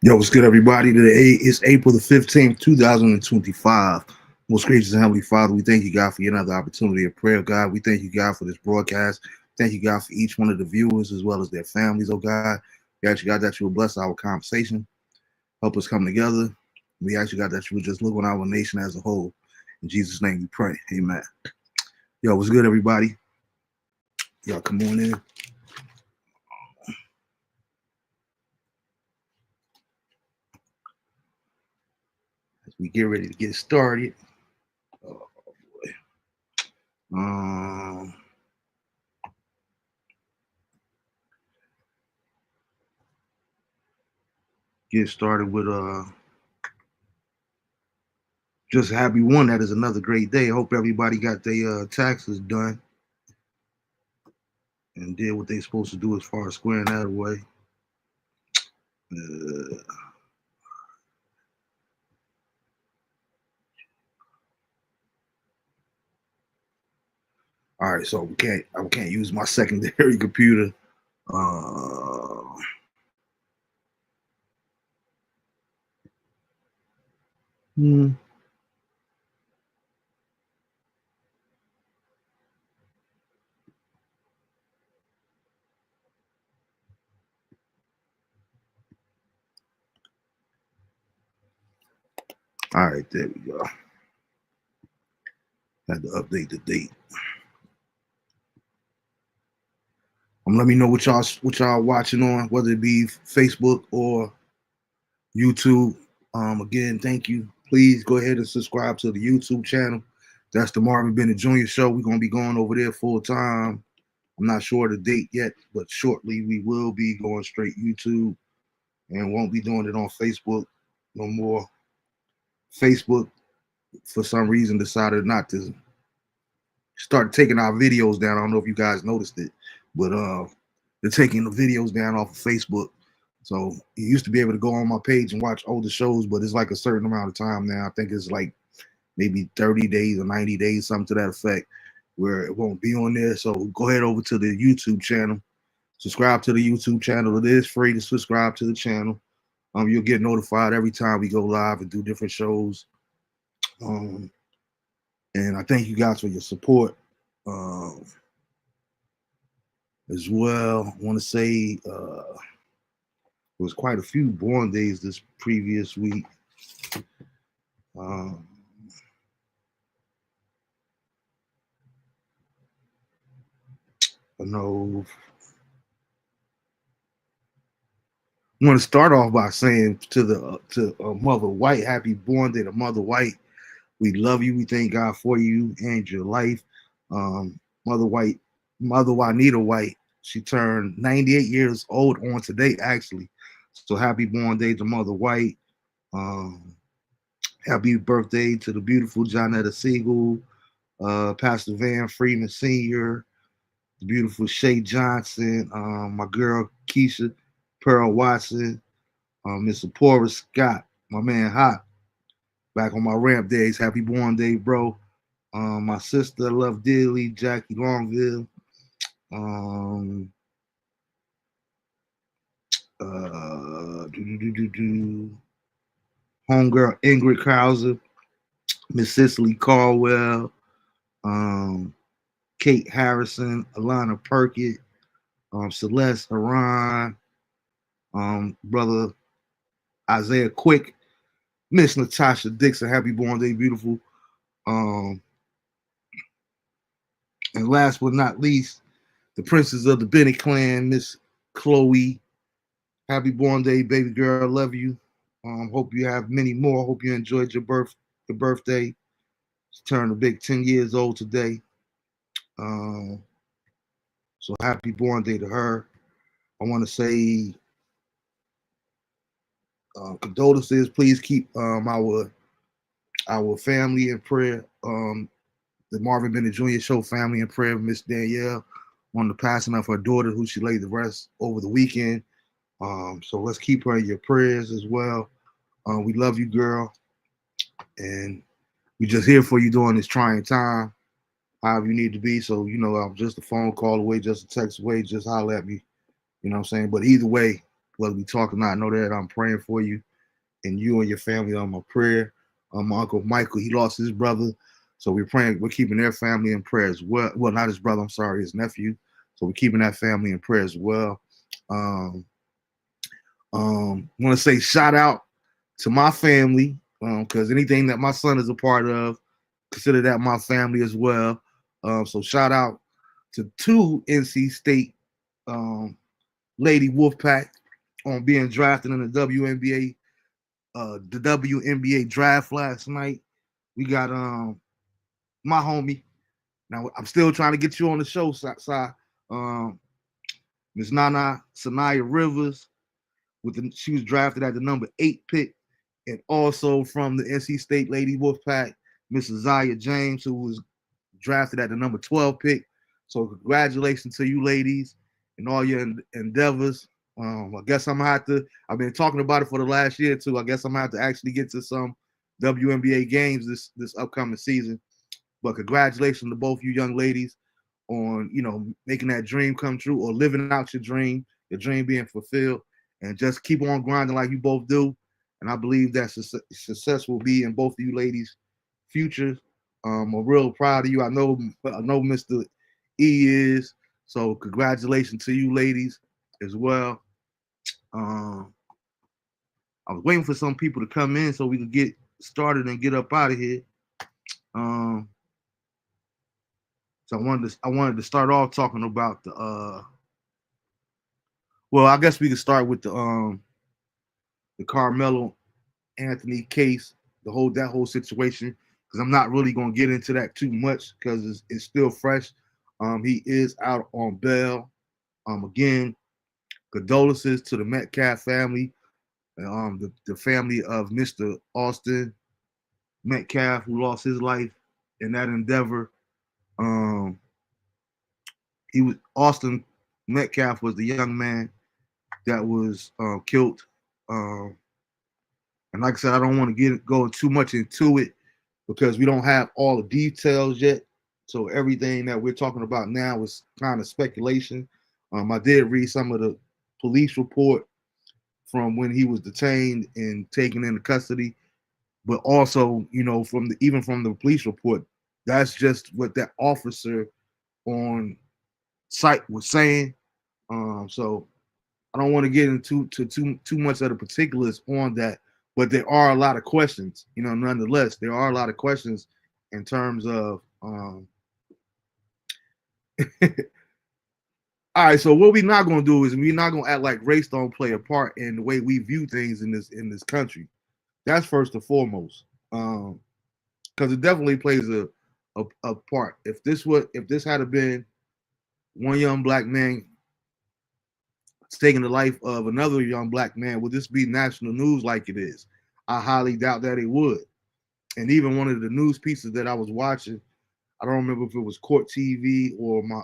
Yo, what's good, everybody? Today is April the 15th, 2025. Most gracious and Heavenly Father, we thank you, God, for another opportunity of prayer, God. We thank you, God, for this broadcast. Thank you, God, for each one of the viewers as well as their families, oh God. We ask you, God, that you will bless our conversation, help us come together. We ask you, God, that you would just look on our nation as a whole. In Jesus' name we pray. Amen. Yo, what's good, everybody? Y'all come on in. As we get ready to get started. Oh, boy. Get started with just a happy one. That is another great day. I hope everybody got their taxes done and did what they're supposed to do as far as squaring that away. All right, so I can't use my secondary computer. Hmm. All right, there we go. Had to update the date. Let me know what y'all watching on, whether it be Facebook or YouTube. Again, thank you. Please go ahead and subscribe to the YouTube channel. That's the Marvin Bennett Jr. Show. We're gonna be going over there full time. I'm not sure the date yet, but shortly we will be going straight YouTube and won't be doing it on Facebook no more. Facebook, for some reason, decided not to start taking our videos down. I don't know if you guys noticed it, but they're taking the videos down off of Facebook. So you used to be able to go on my page and watch older shows, but it's like a certain amount of time now. I think it's like maybe 30 days or 90 days, something to that effect, where it won't be on there. So go ahead over to the YouTube channel. Subscribe to the YouTube channel. It is free to subscribe to the channel. You'll get notified every time we go live and do different shows. And I thank you guys for your support as well. I want to say there was quite a few born days this previous week. I know. I want to start off by saying to Mother White, happy born day to Mother White. We love you. We thank God for you and your life. Mother Juanita White, she turned 98 years old on today, actually. So happy born day to Mother White. Happy birthday to the beautiful Jonetta Siegel, Pastor Van Freeman Sr., the beautiful Shay Johnson, my girl Keisha Pearl Watson, Miss Sephora Scott, my man Hot, back on my ramp days. Happy born day, bro. My sister, Love Dearly, Jackie Longville. Homegirl Ingrid Krauser, Miss Cicely Caldwell, Kate Harrison, Alana Perkett, Celeste Haran, brother Isaiah Quick, Miss Natasha Dixon, happy born day, beautiful. And last but not least, the princess of the Bennett clan, Miss Chloe. Happy born day, baby girl. Love you. Hope you have many more. Hope you enjoyed your birthday. She turned a big 10 years old today. So happy born day to her. I want to say condolences. Please keep our family in prayer. The Marvin Bennett Jr. Show family in prayer. Miss Danielle on the passing of her daughter, who she laid the rest over the weekend. So let's keep her in your prayers as well. We love you, girl, and we just here for you during this trying time, however you need to be. So I'm just a phone call away, just a text away, just holler at me. You know what I'm saying? But either way, whether we talk or not, know that I'm praying for you and you and your family on my prayer. My uncle Michael, he lost his brother, so we're praying. We're keeping their family in prayer as well. Well, not his brother. I'm sorry, his nephew. So we're keeping that family in prayer as well. Um, Want to say shout out to my family because anything that my son is a part of, consider that my family as well. So shout out to two NC State Lady Wolfpack on being drafted in the WNBA draft last night. We got my homie. Now I'm still trying to get you on the show, side. Um, Miss Nana Sanaya Rivers. She was drafted at the number 8 pick, and also from the NC State Lady Wolfpack, Miss Isaiah James, who was drafted at the number 12 pick. So congratulations to you ladies and all your endeavors. I guess I'm gonna have to. I've been talking about it for the last year or two. I guess I'm gonna have to actually get to some WNBA games this upcoming season. But congratulations to both you young ladies on making that dream come true or living out your dream being fulfilled, and just keep on grinding like you both do. And I believe that success will be in both of you ladies' futures. I'm real proud of you. I know Mr. E is. So congratulations to you ladies as well. I was waiting for some people to come in so we could get started and get up out of here. So I wanted to start off talking about the well, I guess we could start with the Carmelo Anthony case, that whole situation, because I'm not really gonna get into that too much because it's still fresh. He is out on bail. Again, condolences to the Metcalf family, the family of Mr. Austin Metcalf, who lost his life in that endeavor. Austin Metcalf was the young man that was killed. And like I said, I don't want to go too much into it because we don't have all the details yet. So everything that we're talking about now is kind of speculation. I did read some of the police report from when he was detained and taken into custody, but also, from the police report, that's just what that officer on site was saying. So I don't want to get into too much of the particulars on that, but there are a lot of questions. Nonetheless, there are a lot of questions in terms of. All right, so what we're not going to do is we're not going to act like race don't play a part in the way we view things in this country. That's first and foremost, because it definitely plays a part. If this had been one young black man taking the life of another young black man, would this be national news like it is? I highly doubt that it would. And even one of the news pieces that I was watching, I don't remember if it was Court TV or my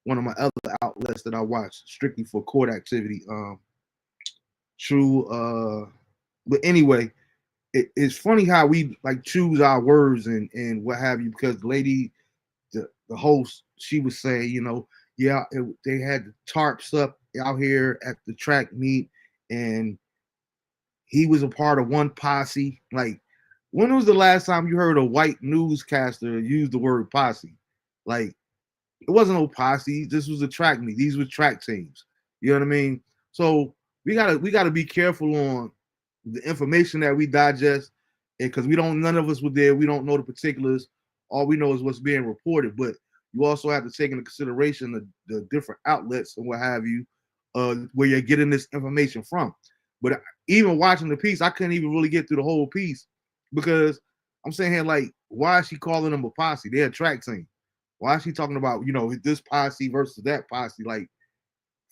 one of my other outlets that I watched strictly for court activity. But anyway, it's funny how we like choose our words and what have you, because the host, she was saying, they had the tarps up out here at the track meet, and he was a part of one posse. Like, when was the last time you heard a white newscaster use the word posse? Like, it wasn't no posse. This was a track meet. These were track teams. You know what I mean? So we gotta be careful on the information that we digest, and because none of us were there, we don't know the particulars. All we know is what's being reported. But you also have to take into consideration the different outlets and what have you, where you're getting this information from. But even watching the piece, I couldn't even really get through the whole piece because I'm saying here, like, why is she calling them a posse? They're a track team. Why is she talking about, this posse versus that posse? Like,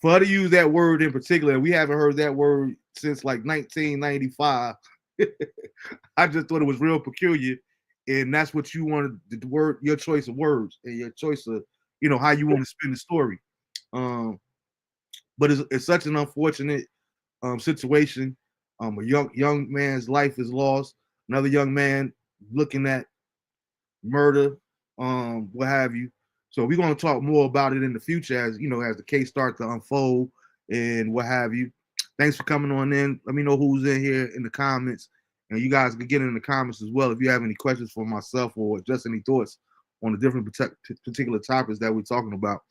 for her to use that word in particular, we haven't heard that word since like 1995. I just thought it was real peculiar. And that's what you wanted, the word, your choice of words and your choice of, how you want to spin the story. But it's such an unfortunate situation. A young man's life is lost. Another young man looking at murder, what have you. So we're going to talk more about it in the future as the case starts to unfold and what have you. Thanks for coming on in. Let me know who's in here in the comments. And you guys can get in the comments as well if you have any questions for myself or just any thoughts on the different particular topics that we're talking about.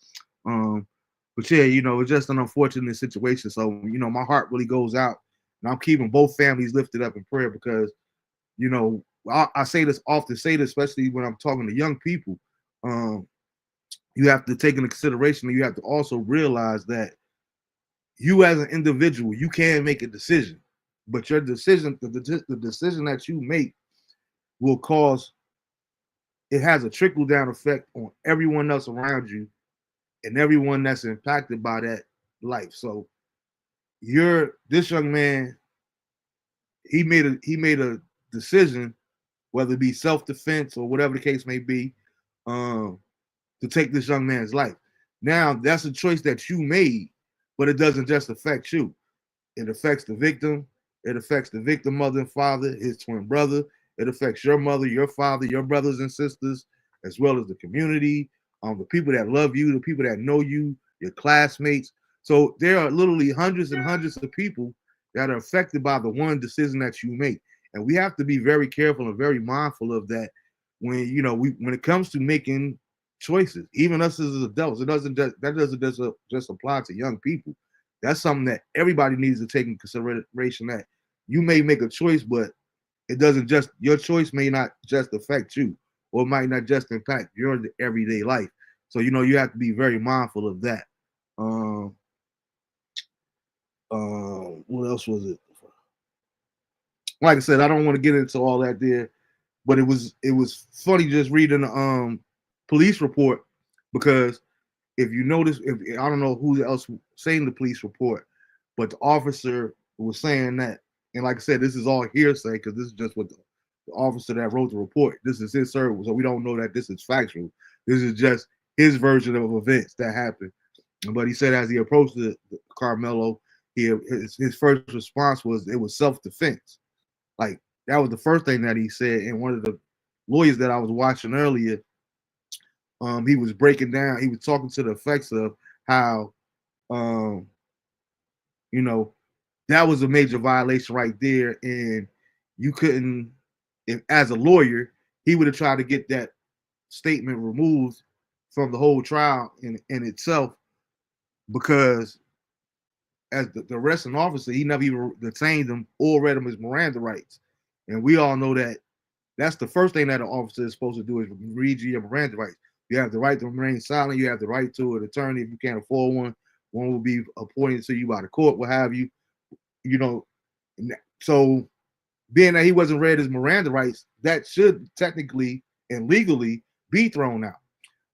But yeah, it's just an unfortunate situation. So, my heart really goes out, and I'm keeping both families lifted up in prayer because, I say this often, especially when I'm talking to young people. You have to take into consideration, and you have to also realize that you as an individual, you can make a decision, but your decision, the decision that you make will cause, it has a trickle down effect on everyone else around you and everyone that's impacted by that life. So this young man, he made a decision, whether it be self-defense or whatever the case may be, to take this young man's life. Now that's a choice that you made, but it doesn't just affect you. It affects the victim. It affects the victim mother and father, his twin brother. It affects your mother, your father, your brothers and sisters, as well as the community, the people that love you, the people that know you, your classmates. So there are literally hundreds and hundreds of people that are affected by the one decision that you make. And we have to be very careful and very mindful of that when, when it comes to making choices, even us as adults. It doesn't just apply to young people. That's something that everybody needs to take in consideration, that you may make a choice, but it doesn't just, your choice may not just affect you, or it might not just impact your everyday life. So, you have to be very mindful of that. What else was it? Like I said, I don't want to get into all that there, but it was funny just reading the police report, because if you notice, I don't know who else saying the police report, but the officer was saying that, and like I said, this is all hearsay because this is just what the officer that wrote the report. This is his service, so we don't know that this is factual. This is just his version of events that happened. But he said as he approached the Carmelo, his first response was it was self-defense. Like, that was the first thing that he said. And one of the lawyers that I was watching earlier, he was breaking down, he was talking to the effects of how, you know, that was a major violation right there. And you couldn't, if as a lawyer, he would have tried to get that statement removed from the whole trial in itself, because as the arresting officer, he never even detained him or read him his Miranda rights. And we all know that that's the first thing that an officer is supposed to do, is read you your Miranda rights. You have the right to remain silent. You have the right to an attorney if you can't afford one. One will be appointed to you by the court, what have you. You know, so being that he wasn't read his Miranda rights, that should technically and legally be thrown out.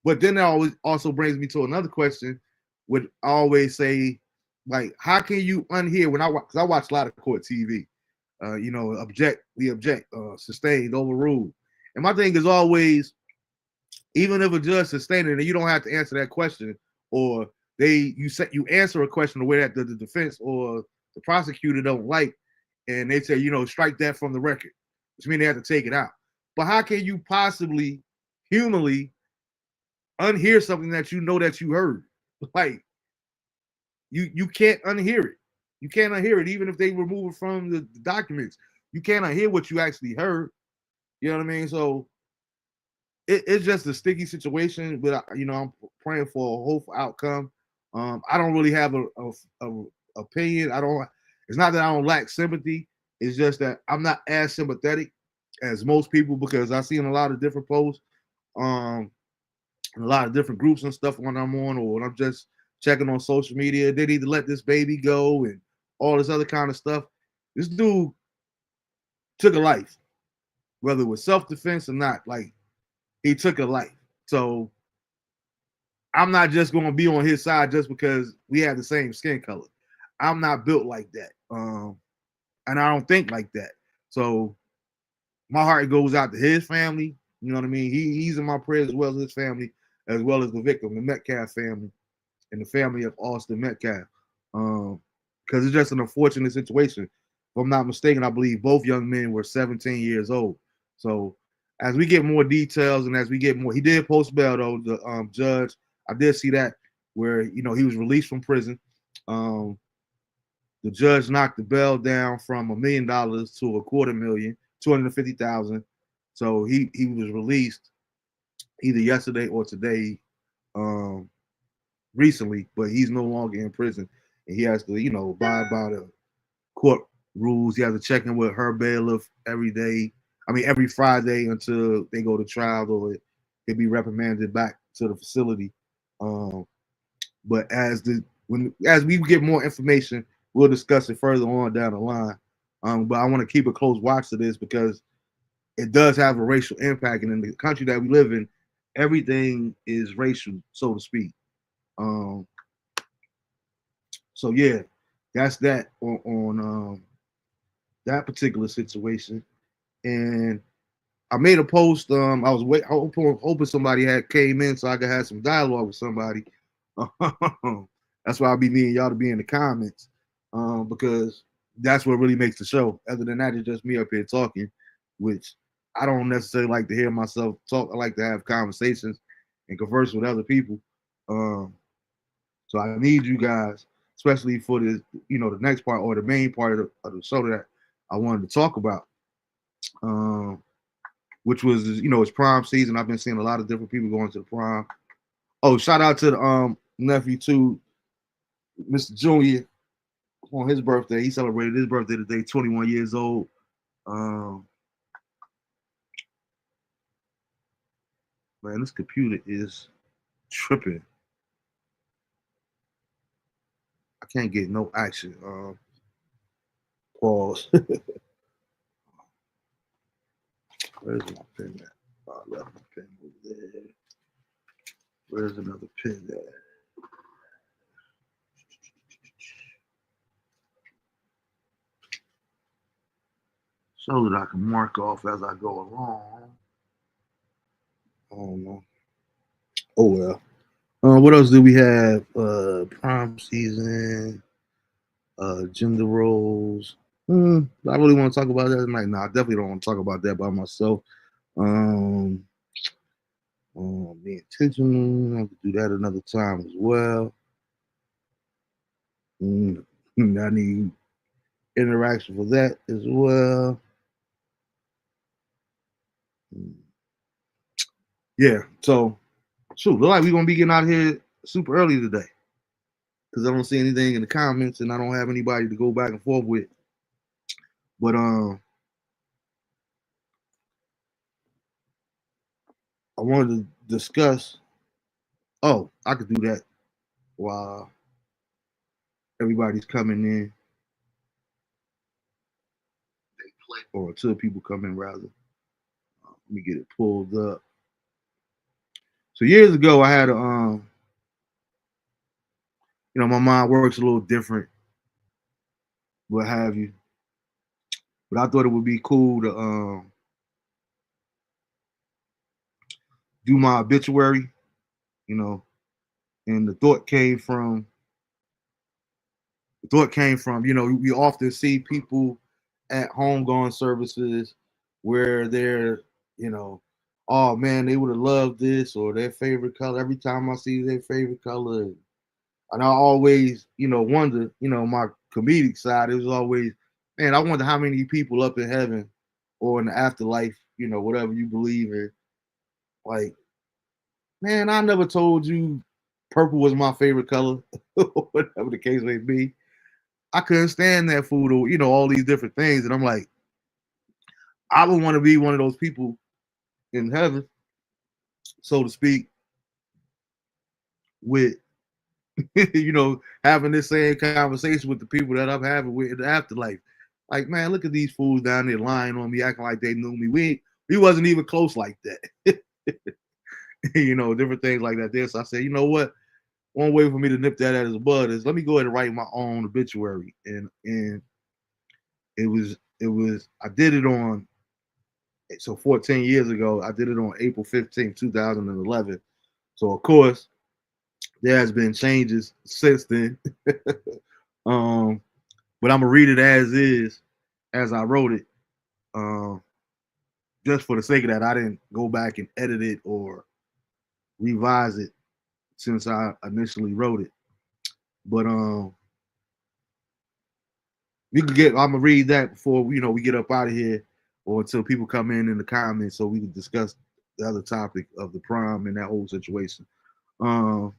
But then that always also brings me to another question. Would I always say, like, how can you unhear when because I watch a lot of court TV, object, we object, sustained, overruled. And my thing is always, even if a judge sustained it, and you don't have to answer that question, or you answer a question the way that the defense or the prosecutor don't like, and they say, strike that from the record, which means they have to take it out. But how can you possibly humanly unhear something that you know that you heard? Like, you can't unhear it. You can't unhear it, even if they remove it from the documents. You can't unhear what you actually heard. You know what I mean? So it's just a sticky situation, but I'm praying for a hopeful outcome. I don't really have a opinion. It's not that I don't lack sympathy. It's just that I'm not as sympathetic as most people, because I've seen a lot of different posts, and a lot of different groups and stuff when I'm on, or when I'm just checking on social media. They need to let this baby go and all this other kind of stuff. This dude took a life, whether it was self-defense or not. Like, he took a life. So I'm not just going to be on his side just because we have the same skin color. I'm not built like that. And I don't think like that. So my heart goes out to his family. You know what I mean? He's in my prayers, as well as his family, as well as the victim, the Metcalf family, and the family of Austin Metcalf. Because it's just an unfortunate situation. If I'm not mistaken, I believe both young men were 17 years old. So as we get more details and as we get more, he did post bail though, the judge. I did see that, where he was released from prison. Um, the judge knocked the bail down from $1 million to $250,000, 250,000. So he was released either yesterday or today, um, recently, but he's no longer in prison, and he has to, abide by the court rules. He has to check in with her bailiff every day. I mean, every Friday until they go to trial, or he'll be reprimanded back to the facility. Um, but as we get more information, we'll discuss it further on down the line. But I want to keep a close watch to this because it does have a racial impact, and in the country that we live in, everything is racial, so to speak. Um, so yeah, that's that on that particular situation. And I made a post. I was hoping somebody had came in so I could have some dialogue with somebody. That's why I'll be needing y'all to be in the comments, because that's what really makes the show. Other than that, it's just me up here talking, which I don't necessarily like to hear myself talk. I like to have conversations and converse with other people. Um, so I need you guys, especially for the the next part or the main part of the show that I wanted to talk about. Um, which was it's prime season. I've been seeing a lot of different people going to the prom. Oh, shout out to the nephew too, Mr. Junior, on his birthday. He celebrated his birthday today, 21 years old. Um, man, this computer is tripping. I can't get no action. Pause. Where's my pen at? Oh, I left my pen over there. Where's another pen at? So that I can mark off as I go along. I don't know. Oh well. What else do we have? Prom season, gender roles. I really want to talk about that tonight. No, I definitely don't want to talk about that by myself. Um, be intentional. I could do that another time as well. I need interaction for that as well. Mm, yeah. So, shoot, look like we're gonna be getting out of here super early today because I don't see anything in the comments and I don't have anybody to go back and forth with. But I wanted to discuss. Oh, I could do that while everybody's coming in, or until people come in, rather. Let me get it pulled up. So years ago, I had a, my mind works a little different, what have you. But I thought it would be cool to do my obituary, you know. And the thought came from, we often see people at homegoing services where they're, you know, oh man, they would have loved this or their favorite color. Every time I see their favorite color, and I always, wonder, my comedic side, it was always, man, I wonder how many people up in heaven or in the afterlife, whatever you believe in, like, man, I never told you purple was my favorite color, whatever the case may be. I couldn't stand that food or, all these different things. And I'm like, I would want to be one of those people in heaven, so to speak, with, having this same conversation with the people that I'm having with in the afterlife. Like, man, look at these fools down there lying on me, acting like they knew me. We wasn't even close like that. Different things like that there. So I said, you know what? One way for me to nip that at his bud is let me go ahead and write my own obituary. And it was I did it on, so 14 years ago, I did it on April 15th, 2011. So of course, there has been changes since then. um, but I'm gonna read it as is, as I wrote it. Um, just for the sake of that, I didn't go back and edit it or revise it since I initially wrote it. But We could get. I'm gonna read that before we get up out of here, or until people come in the comments, so we can discuss the other topic of the prom and that whole situation. Um,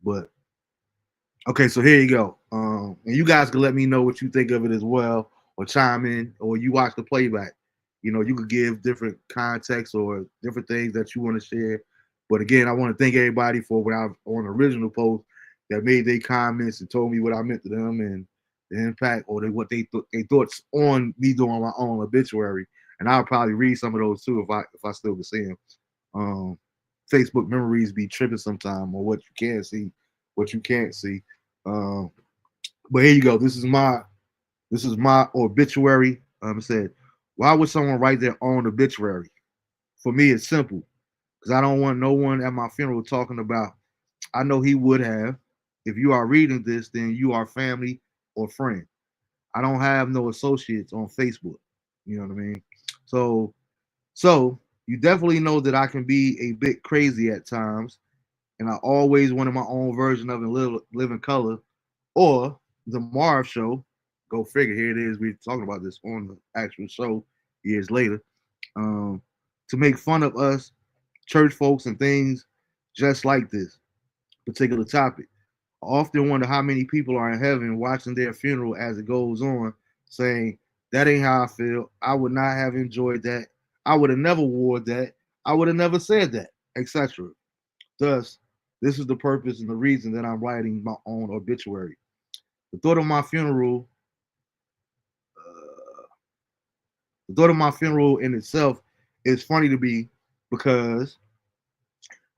but okay, so here you go. And you guys can let me know what you think of it as well, or chime in, or you watch the playback. You could give different context or different things that you want to share. But again, I want to thank everybody for what I've on the original post that made their comments and told me what I meant to them and the impact or what they thoughts on me doing my own obituary. And I'll probably read some of those too if I still can see them. Um, Facebook memories be tripping sometime or what you can see, what you can't see. Um, but here you go. This is my obituary. It said, why would someone write their own obituary? For me, it's simple because I don't want no one at my funeral talking about. I know he would have. If you are reading this, then you are family or friend. I don't have no associates on Facebook. You know what I mean? So, so you definitely know that I can be a bit crazy at times, and I always wanted my own version of Live in Color or the Marv Show. Go figure. Here it is. We're talking about this on the actual show years later. Um, to make fun of us, church folks, and things just like this particular topic. I often wonder how many people are in heaven watching their funeral as it goes on, saying, that ain't how I feel. I would not have enjoyed that. I would have never wore that. I would have never said that, etc. Thus, this is the purpose and the reason that I'm writing my own obituary. The thought of my funeral, uh, the thought of my funeral in itself is funny to me because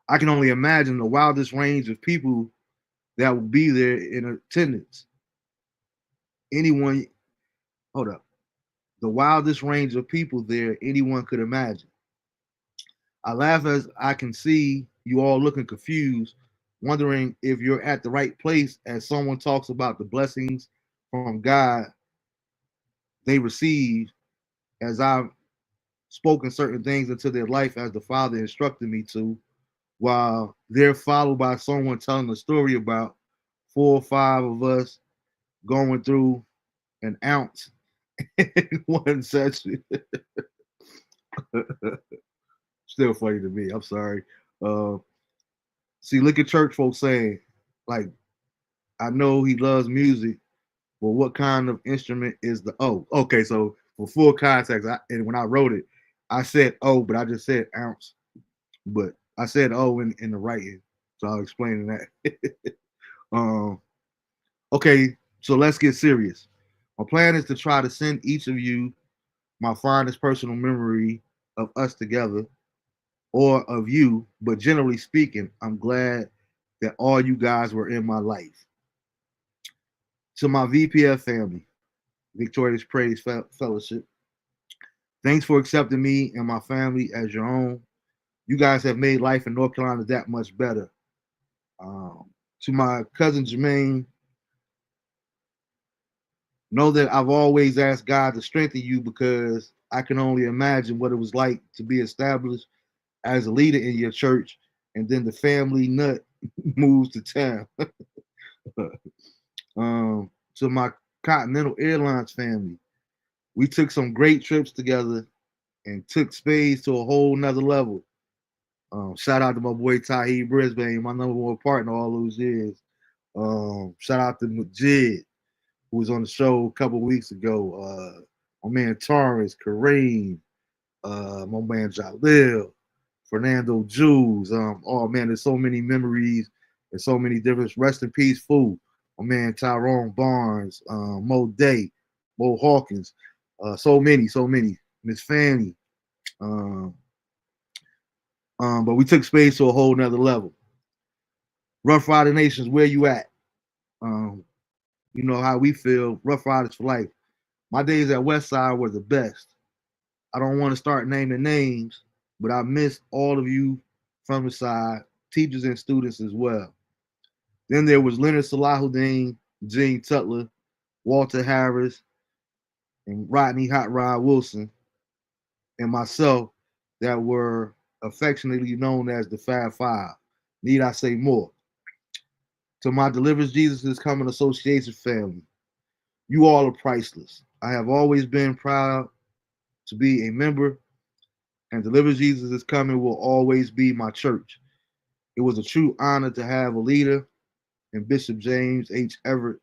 I can only imagine the wildest range of people that will be there in attendance. Anyone, hold up, the wildest range of people there anyone could imagine. I laugh as I can see you all looking confused, wondering if you're at the right place as someone talks about the blessings from God they receive as I've spoken certain things into their life as the Father instructed me to, while they're followed by someone telling a story about 4 or 5 of us going through an ounce in one session. Still funny to me. I'm sorry. Uh, See, look at church folks saying, like, I know he loves music, but what kind of instrument is the oh? Okay, so for full context, and when I wrote it, I said oh, but I just said ounce, but I said oh in the writing, so I'll explain that. um, okay, so let's get serious. My plan is to try to send each of you my fondest personal memory of us together or of you, but generally speaking, I'm glad that all you guys were in my life. To my VPF family, Victorious Praise Fellowship, thanks for accepting me and my family as your own. You guys have made life in North Carolina that much better. To my cousin Jermaine, know that I've always asked God to strengthen you because I can only imagine what it was like to be established as a leader in your church and then the family nut moves to town. To my Continental Airlines family, we took some great trips together and took spades to a whole nother level. Shout out to my boy Tahi Brisbane, my number one partner all those years. Shout out to Majid, who was on the show a couple weeks ago. My man Torrance, Kareem, my man Jalil, Fernando Jules. Oh man, there's so many memories and so many different. Rest in peace, fool. My man Tyrone Barnes, Mo Day, Mo Hawkins. So many. Miss Fanny. Um, but we took space to a whole nother level. Rough Rider Nations, where you at? Um, you know how we feel. Rough Riders for life. My days at Westside were the best. I don't want to start naming names, but I miss all of you from the side, teachers and students as well. Then there was Leonard Salahuddin, Gene Tutler, Walter Harris, and Rodney Hot Rod Wilson, and myself that were affectionately known as the Fab Five. Need I say more? To my Delivers Jesus is Coming Association family, You all are priceless. I have always been proud to be a member, and Deliver Jesus is Coming will always be my church. It was a true honor to have a leader in Bishop James H. Everett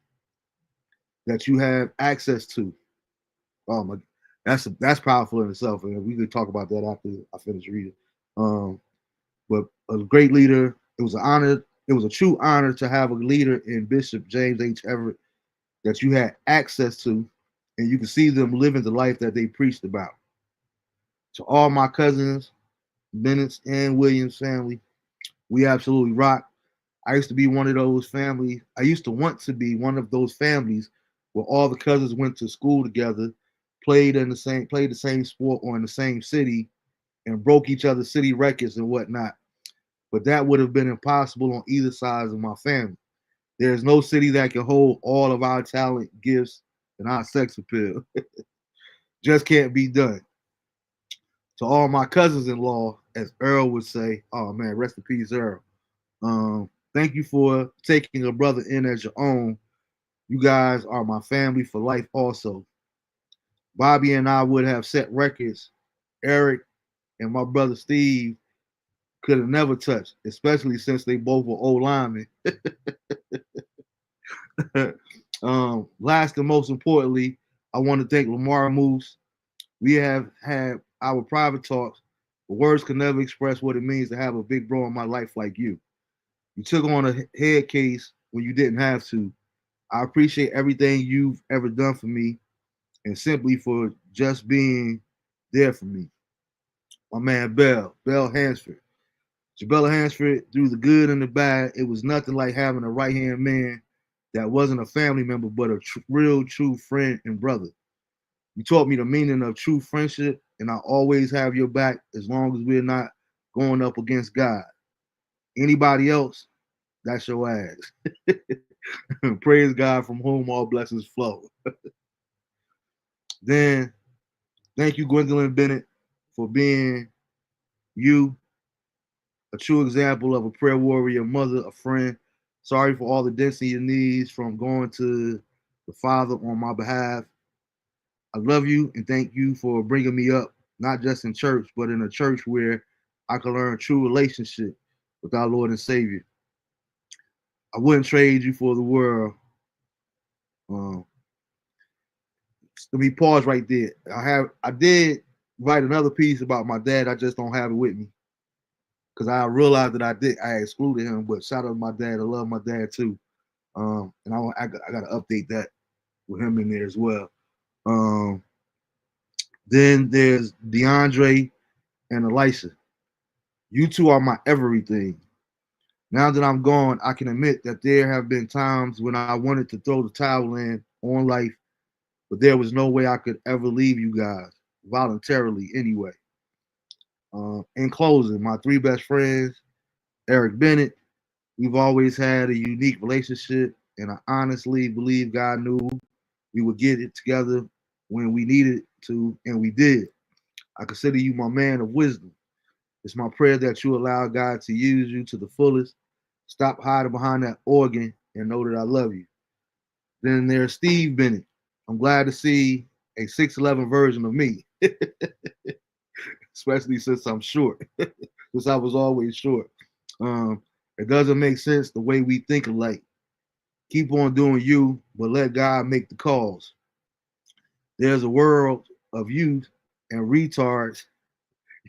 that you have access to. Oh my, that's powerful in itself, and we could talk about that after I finish reading. Um, but a great leader. It was an honor. It was a true honor to have a leader in Bishop James H. Everett that you had access to, and you could see them living the life that they preached about. To all my cousins, Bennett's and Williams family, we absolutely rock. I used to be one of those families. I used to want to be one of those families where all the cousins went to school together, played the same sport or in the same city, and broke each other's city records and whatnot. But that would have been impossible on either side of my family. There's no city that can hold all of our talent, gifts, and our sex appeal. Just can't be done. To all my cousins-in-law, as Earl would say, oh man, rest in peace, Earl. Thank you for taking a brother in as your own. You guys are my family for life also. Bobby and I would have set records Eric and my brother Steve could have never touched, especially since they both were old linemen. Last and most importantly, I want to thank Lamar Moose. We have had our private talks, but words can never express what it means to have a big bro in my life like you. You took on a head case when you didn't have to. I appreciate everything you've ever done for me and simply for just being there for me. My man Bell Hansford. Jabella Hansford, through the good and the bad, it was nothing like having a right hand man that wasn't a family member, but a real, true friend and brother. You taught me the meaning of true friendship, and I always have your back as long as we're not going up against God. Anybody else, that's your ass. Praise God from whom all blessings flow. Then, thank you, Gwendolyn Bennett, for being you, a true example of a prayer warrior, mother, a friend. Sorry for all the dents in your knees from going to the Father on my behalf. I love you and thank you for bringing me up, not just in church, but in a church where I can learn true relationship with our Lord and Savior. I wouldn't trade you for the world. Um, Let me pause right there. I did write another piece about my dad. I just don't have it with me because I realized that I excluded him. But shout out to my dad. I love my dad too. And I got to update that with him in there as well. Um, then there's DeAndre and Elisha. You two are my everything. Now that I'm gone, I can admit that there have been times when I wanted to throw the towel in on life, but there was no way I could ever leave you guys voluntarily anyway. In closing, my three best friends, Eric Bennett, we've always had a unique relationship, and I honestly believe God knew we would get it together when we needed to, and we did. I consider you my man of wisdom. It's my prayer that you allow God to use you to the fullest. Stop hiding behind that organ and know that I love you. Then there's Steve Bennett. I'm glad to see a 6'11 version of me, especially since I'm short, since I was always short. It doesn't make sense the way we think alike. Keep on doing you, but let God make the calls. There's a world of youth and retards.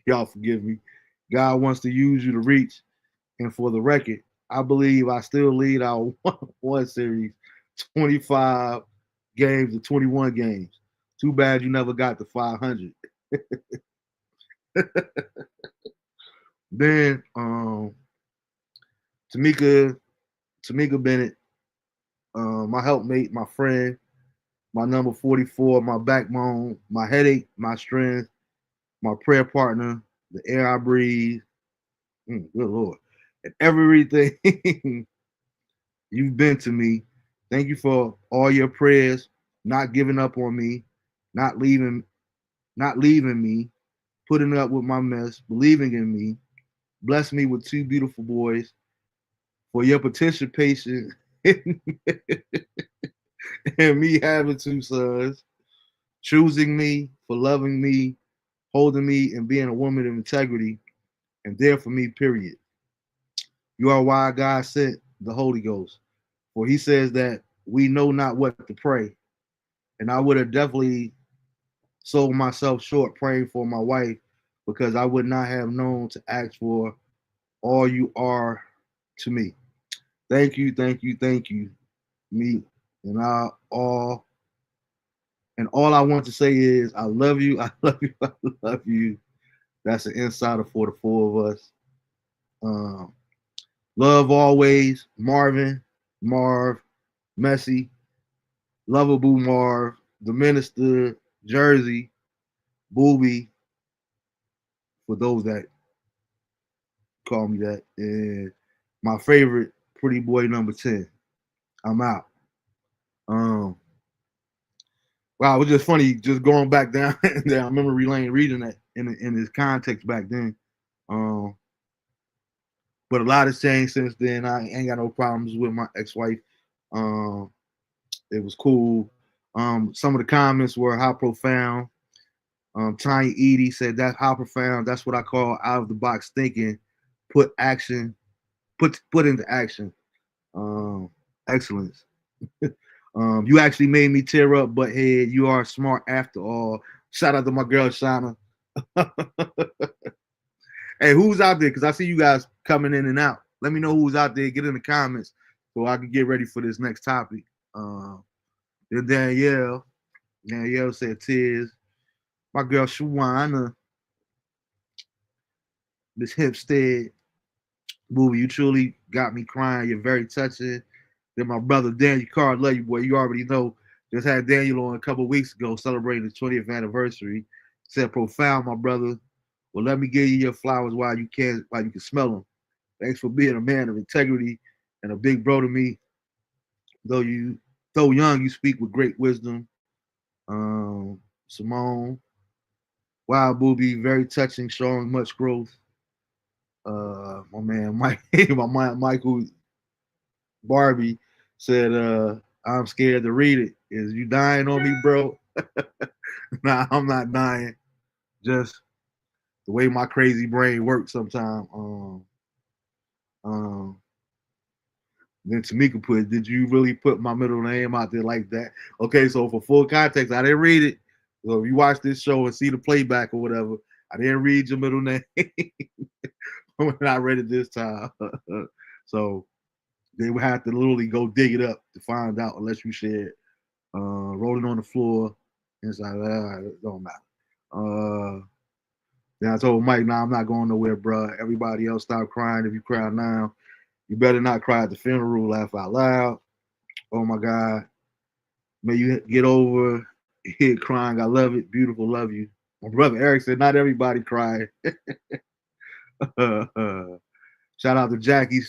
Y'all forgive me. God wants to use you to reach. And for the record, I believe I still lead our one series 25 games to 21 games. Too bad you never got to 500. Then Tamika Tamika Bennett, my helpmate, my friend, my number 44, my backbone, my headache, my strength, my prayer partner, the air I breathe. Good Lord. And everything you've been to me. Thank you for all your prayers, not giving up on me, not leaving, not leaving me, putting up with my mess, believing in me. Bless me with two beautiful boys. For your participation and me having two sons, choosing me for loving me, holding me, and being a woman of integrity, and there for me, period. You are why God sent the Holy Ghost. For he says that we know not what to pray. And I would have definitely sold myself short praying for my wife because I would not have known to ask for all you are to me. Thank you, thank you, thank you, me. And I all I want to say is I love you, I love you, I love you. That's an insider for the four of us. Um, love always, Marvin, Marv, Messy, Lovable Marv, the Minister, Jersey, Booby, for those that call me that, and my favorite, Pretty Boy number 10. I'm out. Um, wow, it was just funny just going back down memory lane, reading that in his context back then. Um, but a lot has changed since then. I ain't got no problems with my ex-wife. Um, it was cool. Some of the comments were how profound. Tanya Edie said that how profound. That's what I call out of the box thinking. Put action, put into action. Um, excellence. You actually made me tear up, butthead. You are smart after all. Shout out to my girl Shauna. Hey, who's out there? Because I see you guys coming in and out. Let me know who's out there. Get in the comments so I can get ready for this next topic. Then Danielle said tears. My girl Shawana, Miss Hipstead, movie, you truly got me crying. You're very touching. Then my brother Daniel Carr, love you, boy. You already know. Just had Daniel on a couple weeks ago celebrating his 20th anniversary. Said profound, my brother. Well, let me give you your flowers while you can smell them. Thanks for being a man of integrity and a big bro to me. Though young, you speak with great wisdom. Simone, Wild Booby, very touching, showing much growth. My man Mike, my man Michael Barbie said, I'm scared to read it. Is you dying on me, bro? Nah, I'm not dying. Just the way my crazy brain works sometimes. Um, then Tamika put, did you really put my middle name out there like that? Okay, so for full context, I didn't read it. So if you watch this show and see the playback or whatever, I didn't read your middle name when I read it this time. So they would have to literally go dig it up to find out unless you said rolling on the floor. And it's like, it don't matter. Then I told Mike, nah, I'm not going nowhere, bro. Everybody else stop crying. If you cry now, you better not cry at the funeral, laugh out loud. Oh my God. May you get over it crying. I love it. Beautiful. Love you. My brother Eric said, not everybody cried. Shout out to Jackie.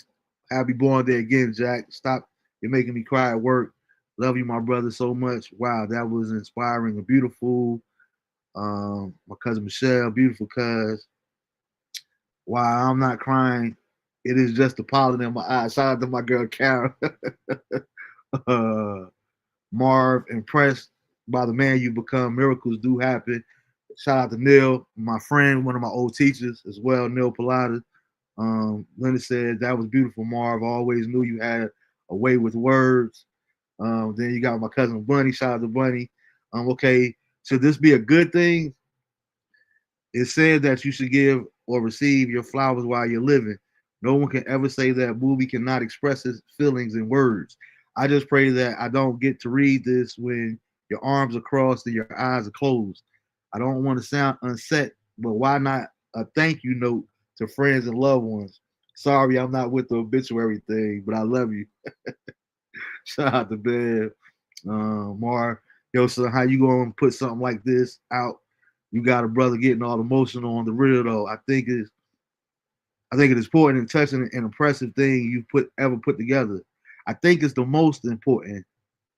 Happy born day again, Jack. Stop. You're making me cry at work. Love you, my brother, so much. Wow, that was inspiring and beautiful. My cousin Michelle, beautiful cuz. Wow, I'm not crying. It is just a pollen in my eyes. Shout out to my girl Karen. uh, Marv, impressed by the man you become. Miracles do happen. Shout out to Neil, my friend, one of my old teachers as well, Neil Pilata. Linda said, that was beautiful, Marv. I always knew you had a way with words. Then you got my cousin Bunny. Shout out to Bunny. Okay, should this be a good thing? It said that you should give or receive your flowers while you're living. No one can ever say that movie cannot express his feelings in words. I just pray that I don't get to read this when your arms are crossed and your eyes are closed. I don't want to sound unset, but why not a thank you note to friends and loved ones? Sorry, I'm not with the obituary thing, but I love you. Shout out to Ben. Mar, yo, so how you gonna put something like this out? You got a brother getting all emotional on the real though. I think it is important and touching and impressive thing you ever put together. I think it's the most important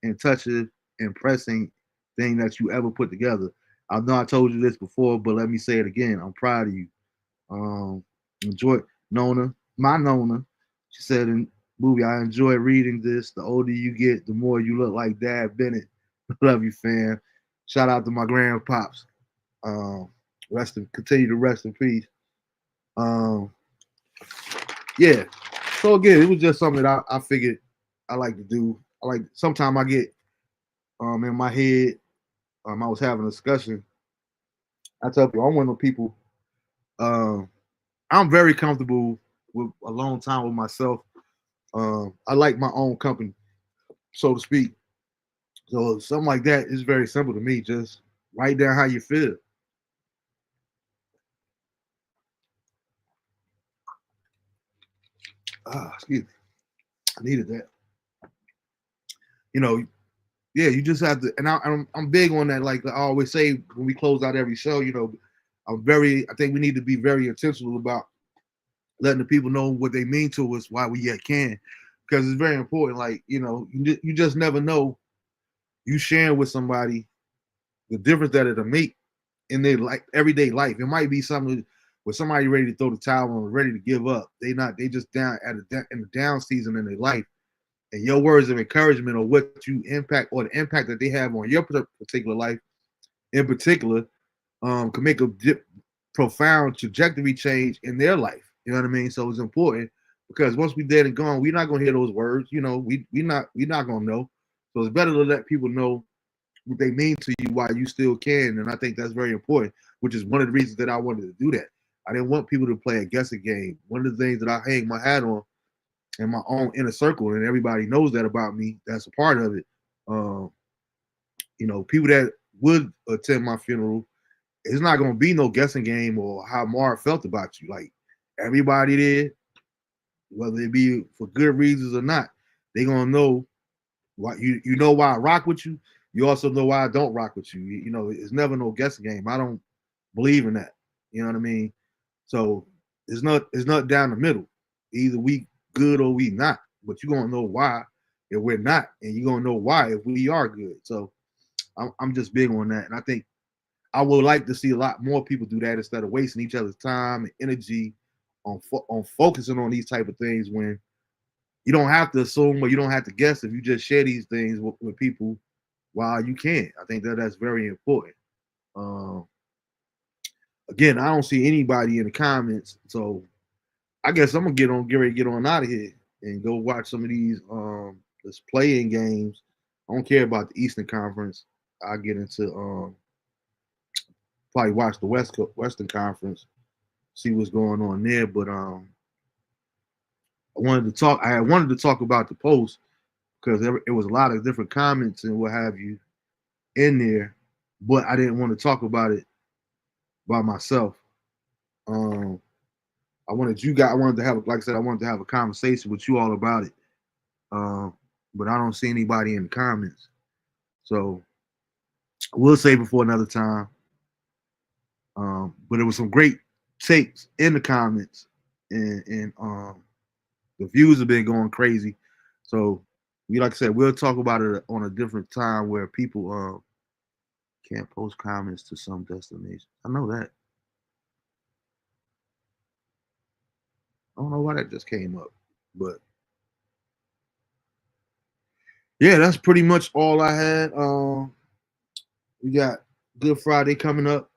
and touching, impressing thing that you ever put together. I know I told you this before, but let me say it again. I'm proud of you. Enjoy Nona, my Nona. She said, movie. I enjoyed reading this. The older you get, the more you look like Dad Bennett. Love you, fam. Shout out to my grandpops. Um, continue to rest in peace. Um, yeah. So again, it was just something that I figured I like to do. I like sometimes I get in my head. I was having a discussion. I tell people I'm one of the people. Um, I'm very comfortable with alone time with myself. I like my own company, so to speak. So something like that is very simple to me. Just write down how you feel. Excuse me. I needed that. You know, yeah, you just have to. And I'm big on that. Like I always say when we close out every show, I think we need to be very intentional about letting the people know what they mean to us while we yet can, because it's very important. Like you just never know. You sharing with somebody the difference that it'll make in their like everyday life. It might be something where somebody ready to throw the towel on, ready to give up. They just down in the down season in their life. And your words of encouragement or what you impact or the impact that they have on your particular life in particular can make a profound trajectory change in their life. You know what I mean? So it's important because once we dead and gone, we're not gonna hear those words. We not gonna know. So it's better to let people know what they mean to you while you still can. And I think that's very important, which is one of the reasons that I wanted to do that. I didn't want people to play a guessing game. One of the things that I hang my hat on in my own inner circle, and everybody knows that about me, that's a part of it. Um, people that would attend my funeral, it's not gonna be no guessing game or how Marv felt about you. Like everybody there, whether it be for good reasons or not, they gonna know why you know why I rock with you. You also know why I don't rock with you. It's never no guessing game. I don't believe in that. You know what I mean? So it's not down the middle. Either we good or we not. But you're gonna know why if we're not, and you're gonna know why if we are good. So I'm just big on that, and I think I would like to see a lot more people do that instead of wasting each other's time and energy on focusing on these type of things when you don't have to assume or you don't have to guess if you just share these things with people while you can. I think that that's very important. Um, Again, I don't see anybody in the comments, so I guess I'm gonna get ready to get on out of here and go watch some of these this playing games. I don't care about the Eastern Conference. I get into probably watch the Western Conference, see what's going on there. But I wanted to talk about the post because it was a lot of different comments and what have you in there, but I didn't want to talk about it by myself. Um, I wanted to have, like I said, I wanted to have a conversation with you all about it. Um, but I don't see anybody in the comments. So we'll save it for another time. But it was some great takes in the comments, and the views have been going crazy. So like I said, we'll talk about it on a different time where people can't post comments to some destination. I know that. I don't know why that just came up, but yeah, that's pretty much all I had. We got Good Friday coming up.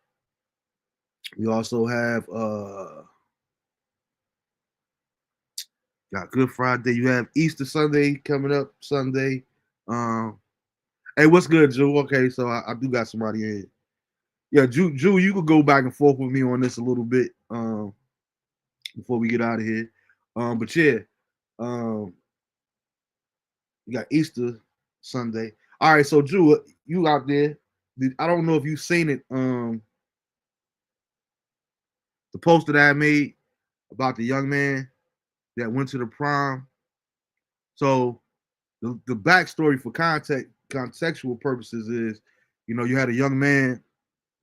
We also have got Good Friday. You have Easter Sunday coming up Sunday. Um, hey, what's good, Drew? Okay, so I do got somebody in. Yeah, Drew, you could go back and forth with me on this a little bit before we get out of here. But yeah, um, you got Easter Sunday. All right, so Drew, you out there? I don't know if you've seen it. The post that I made about the young man that went to the prom. So the backstory for contextual purposes is, you had a young man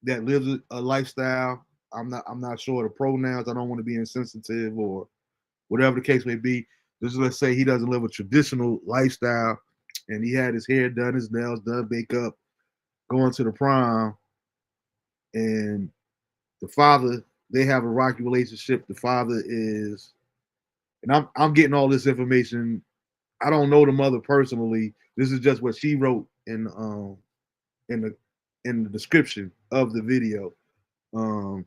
that lives a lifestyle. I'm not sure the pronouns. I don't want to be insensitive or whatever the case may be. Just let's say he doesn't live a traditional lifestyle, and he had his hair done, his nails done, makeup, going to the prom, and the father, they have a rocky relationship. The father is, and I'm getting all this information I don't know the mother personally. This is just what she wrote in the in the description of the video. Um,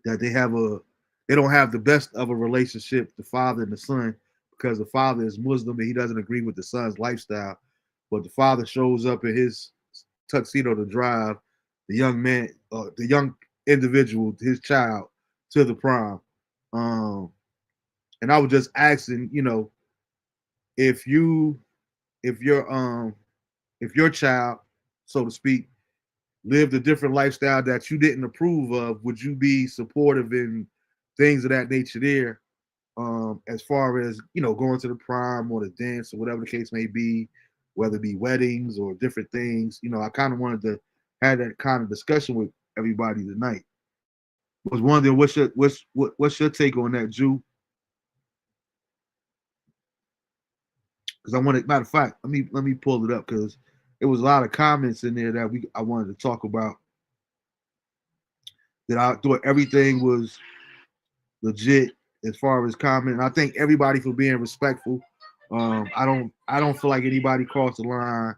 that they don't have the best of a relationship, the father and the son, because the father is Muslim and he doesn't agree with the son's lifestyle. But the father shows up in his tuxedo to drive the young man, the young individual, his child, to the prom. Um, and I was just asking, if you, if your if your child, so to speak, lived a different lifestyle that you didn't approve of, would you be supportive in things of that nature there? As far as going to the prom or the dance or whatever the case may be, whether it be weddings or different things. I kind of wanted to have that kind of discussion with everybody tonight. Was wondering what's your take on that, Jew? Because I wanted, matter of fact, let me pull it up because there was a lot of comments in there that I wanted to talk about. That I thought everything was legit as far as comment. And I thank everybody for being respectful. I don't feel like anybody crossed the line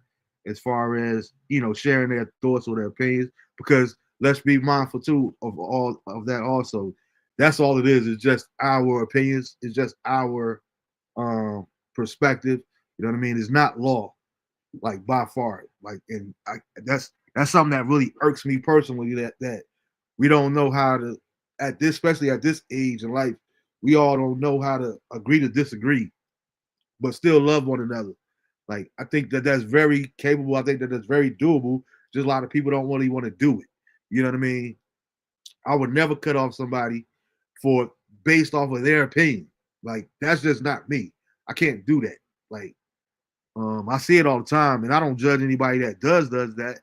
as far as sharing their thoughts or their opinions, because let's be mindful too of all of that also. That's all it is. It's just our opinions. It's just our perspective. You know what I mean? It's not law, like by far. Like, and that's something that really irks me personally. That we don't know how to, at this, especially at this age in life, we all don't know how to agree to disagree, but still love one another. Like, I think that that's very capable. I think that that's very doable. Just a lot of people don't really want to do it. You know what I mean? I would never cut off somebody for based off of their opinion. Like, that's just not me. I can't do that. Like, I see it all the time, and I don't judge anybody that does that.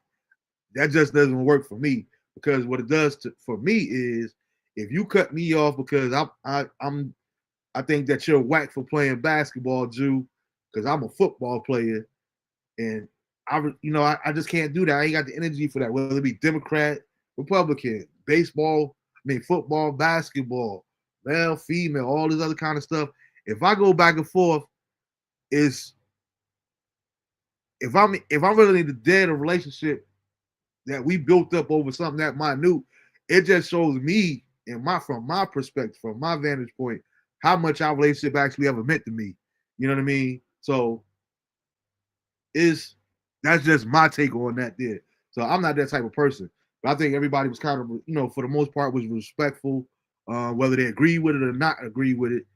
That just doesn't work for me, because what it does for me is, if you cut me off because I think that you're whack for playing basketball, Jew, because I'm a football player, and I just can't do that. I ain't got the energy for that. Whether it be Democrat, Republican, baseball, football, basketball, male, female, all this other kind of stuff. If I go back and forth, is if I'm really dead a relationship that we built up over something that minute, it just shows me, from my perspective, from my vantage point, how much our relationship actually ever meant to me. You know what I mean? So is that's just my take on that there. So I'm not that type of person. But I think everybody was kind of, for the most part, was respectful, whether they agree with it or not agree with it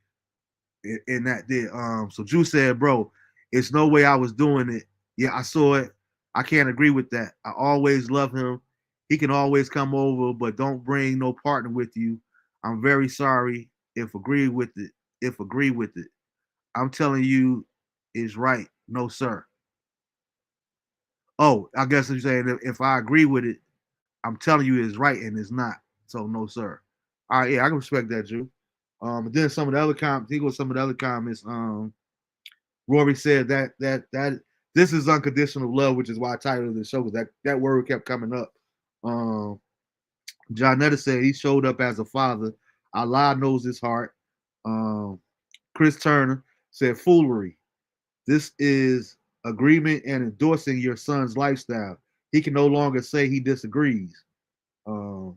in that there. So Drew said, bro, it's no way I was doing it. Yeah, I saw it. I can't agree with that. I always love him. He can always come over, but don't bring no partner with you. I'm very sorry if agree with it. If agree with it. I'm telling you is right. No, sir. Oh, I guess you're saying if I agree with it, I'm telling you it's right and it's not. So no, sir. All right, yeah, I can respect that, Drew. And then some of the other comments, he goes some of the other comments. Rory said that this is unconditional love, which is why I titled the show, because that word kept coming up. Jonetta said he showed up as a father. Allah knows his heart. Um, Chris Turner said foolery. This is agreement and endorsing your son's lifestyle. He can no longer say he disagrees. Um,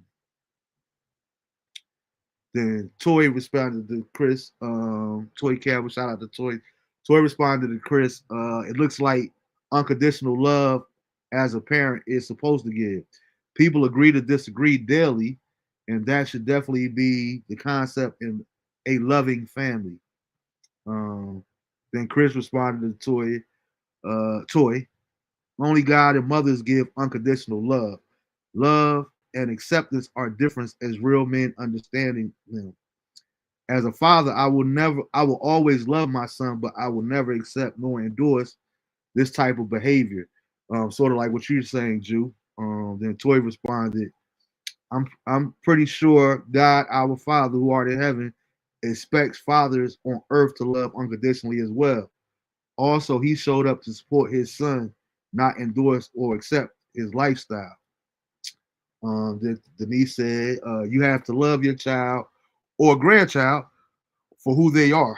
then Toy responded to Chris. Toy Campbell, shout out to Toy. Toy responded to Chris. It looks like unconditional love as a parent is supposed to give. People agree to disagree daily, and that should definitely be the concept in a loving family. Um, then Chris responded to Toy. Toy, only God and mothers give unconditional love. Love and acceptance are different as real men understanding them. As a father, I will always love my son, but I will never accept nor endorse this type of behavior. Sort of like what you're saying, Jew. Then Toy responded, I'm pretty sure God, our Father who art in heaven, expects fathers on earth to love unconditionally as well. Also, he showed up to support his son, not endorse or accept his lifestyle. Denise said, you have to love your child or grandchild for who they are.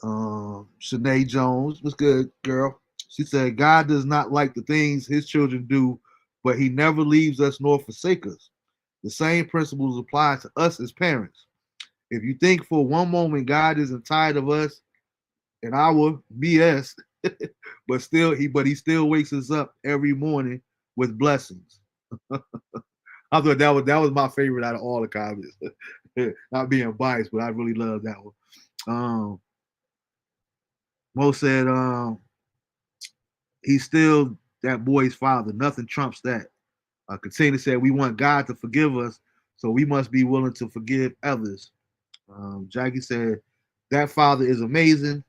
Shanae Jones, what's good, girl? She said, God does not like the things his children do, but he never leaves us nor forsake us. The same principles apply to us as parents. If you think for one moment God isn't tired of us and our BS, but he still wakes us up every morning with blessings. I thought that was my favorite out of all the comments. Not being biased, but I really love that one. Mo said, he's still that boy's father. Nothing trumps that. Katina said, we want God to forgive us, so we must be willing to forgive others. Jackie said, that father is amazing.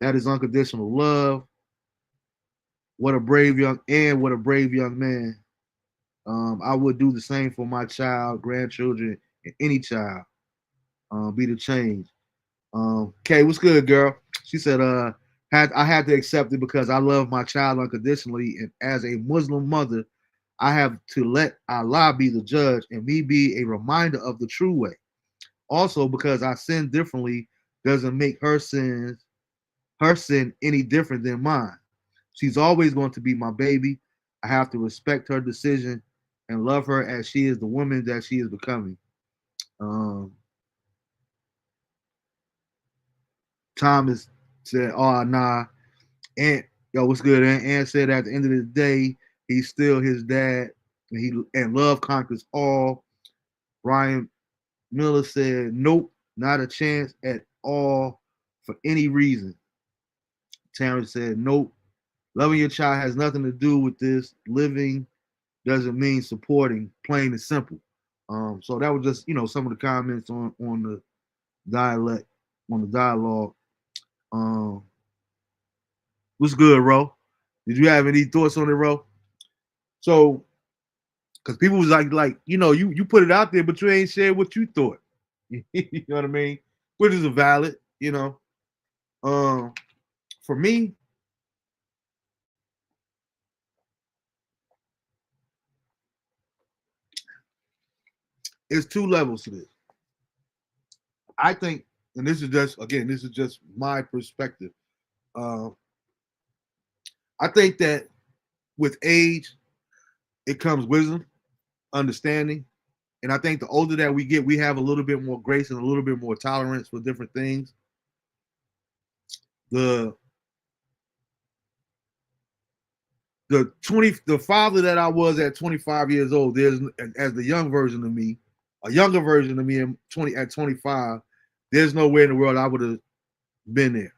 That is unconditional love. What a brave young man. I would do the same for my child, grandchildren, and any child. Be the change. Kay, what's good, girl? She said, I had to accept it because I love my child unconditionally, and as a Muslim mother, I have to let Allah be the judge and me be a reminder of the true way. Also, because I sin differently doesn't make her sin any different than mine. She's always going to be my baby. I have to respect her decision and love her as she is the woman that she is becoming. Um, Thomas said, "Oh nah." And yo, what's good? And said at the end of the day, he's still his dad, and love conquers all. Ryan Miller said, "Nope, not a chance at all for any reason." Terrence said, "Nope, loving your child has nothing to do with this. Living doesn't mean supporting, plain and simple." So that was just some of the comments on the dialect on the dialogue. Um, what's good, Ro? Did you have any thoughts on it, Ro? So, because people was like you put it out there, but you ain't shared what you thought. You know what I mean? Which is a valid, for me, it's two levels to this. I think, and this is just my perspective. Uh, I think that with age, it comes wisdom, understanding, and I think the older that we get, we have a little bit more grace and a little bit more tolerance for different things. The the father that I was at 25 years old, there's as the young version of me, a younger version of me at 25, there's no way in the world I would have been there,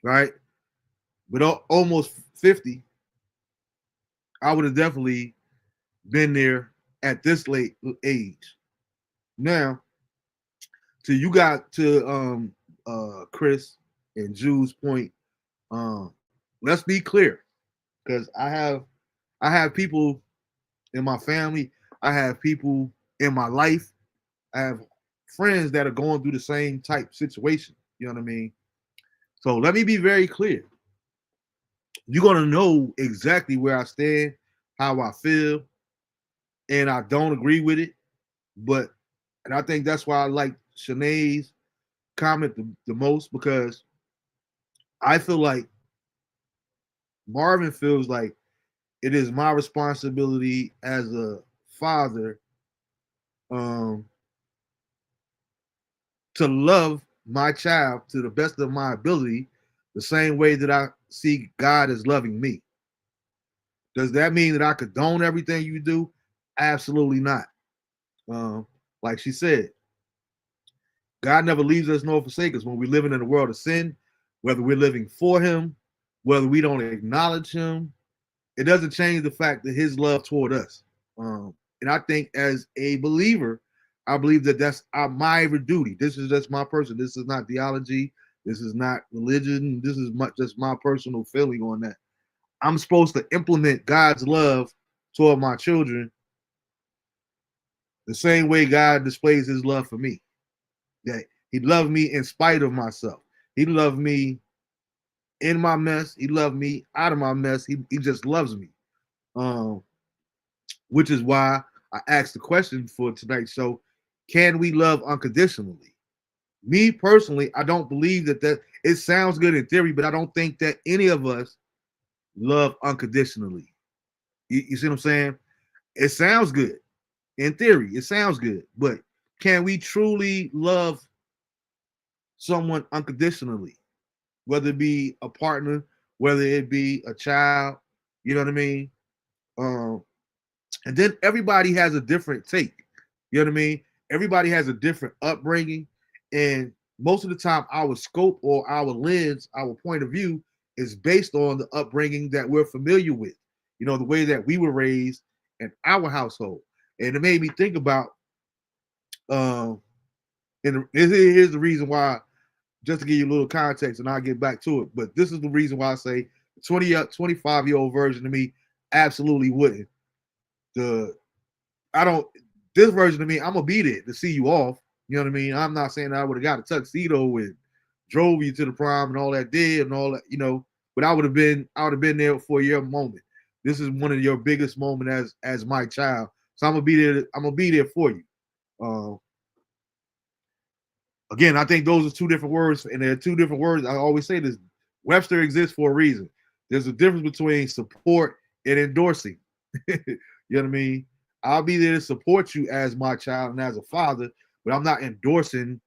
right? But almost 50, I would have definitely been there at this late age. Now, you got to Chris and Jude's point. Let's be clear, because I have people in my family, I have people in my life, I have friends that are going through the same type situation. You know what I mean? So let me be very clear. You're gonna know exactly where I stand, how I feel, and I don't agree with it. But and I think that's why I like Shanae's comment the most, because I feel like Marvin feels like it is my responsibility as a father um, to love my child to the best of my ability, the same way that I see God as loving me. Does that mean that I condone everything you do? Absolutely not. Um, like she said, God never leaves us nor forsakes us when we're living in a world of sin, whether we're living for Him, whether we don't acknowledge Him. It doesn't change the fact that His love toward us. And I think as a believer, I believe that that's my duty. This is just my person. This is not theology. This is not religion. This is just my personal feeling on that. I'm supposed to implement God's love toward my children the same way God displays His love for me. That He loved me in spite of myself. He loved me in my mess. He loved me out of my mess. He just loves me. Um, which is why I asked the question for tonight's show: can we love unconditionally? Me personally, I don't believe that it sounds good in theory, but I don't think that any of us love unconditionally. You see what I'm saying? It sounds good in theory. It sounds good, but can we truly love someone unconditionally? Whether it be a partner, whether it be a child, you know what I mean? Um, and then everybody has a different take. You know what I mean? Everybody has a different upbringing, and most of the time, our scope or our lens, our point of view, is based on the upbringing that we're familiar with. You know, the way that we were raised in our household, and it made me think about. And here's the reason why. Just to give you a little context, and I'll get back to it. But this is the reason why I say 25-year-old version of me absolutely wouldn't. The I don't this version of me, I'm gonna be there to see you off. You know what I mean? I'm not saying that I would have got a tuxedo and drove you to the prom and all that did and all that, but I would have been there for your moment. This is one of your biggest moments as my child. So I'm gonna be there for you. Uh, Again, I think those are two different words, and they're two different words. I always say this: Webster exists for a reason. There's a difference between support and endorsing. You know what I mean? I'll be there to support you as my child and as a father, but I'm not endorsing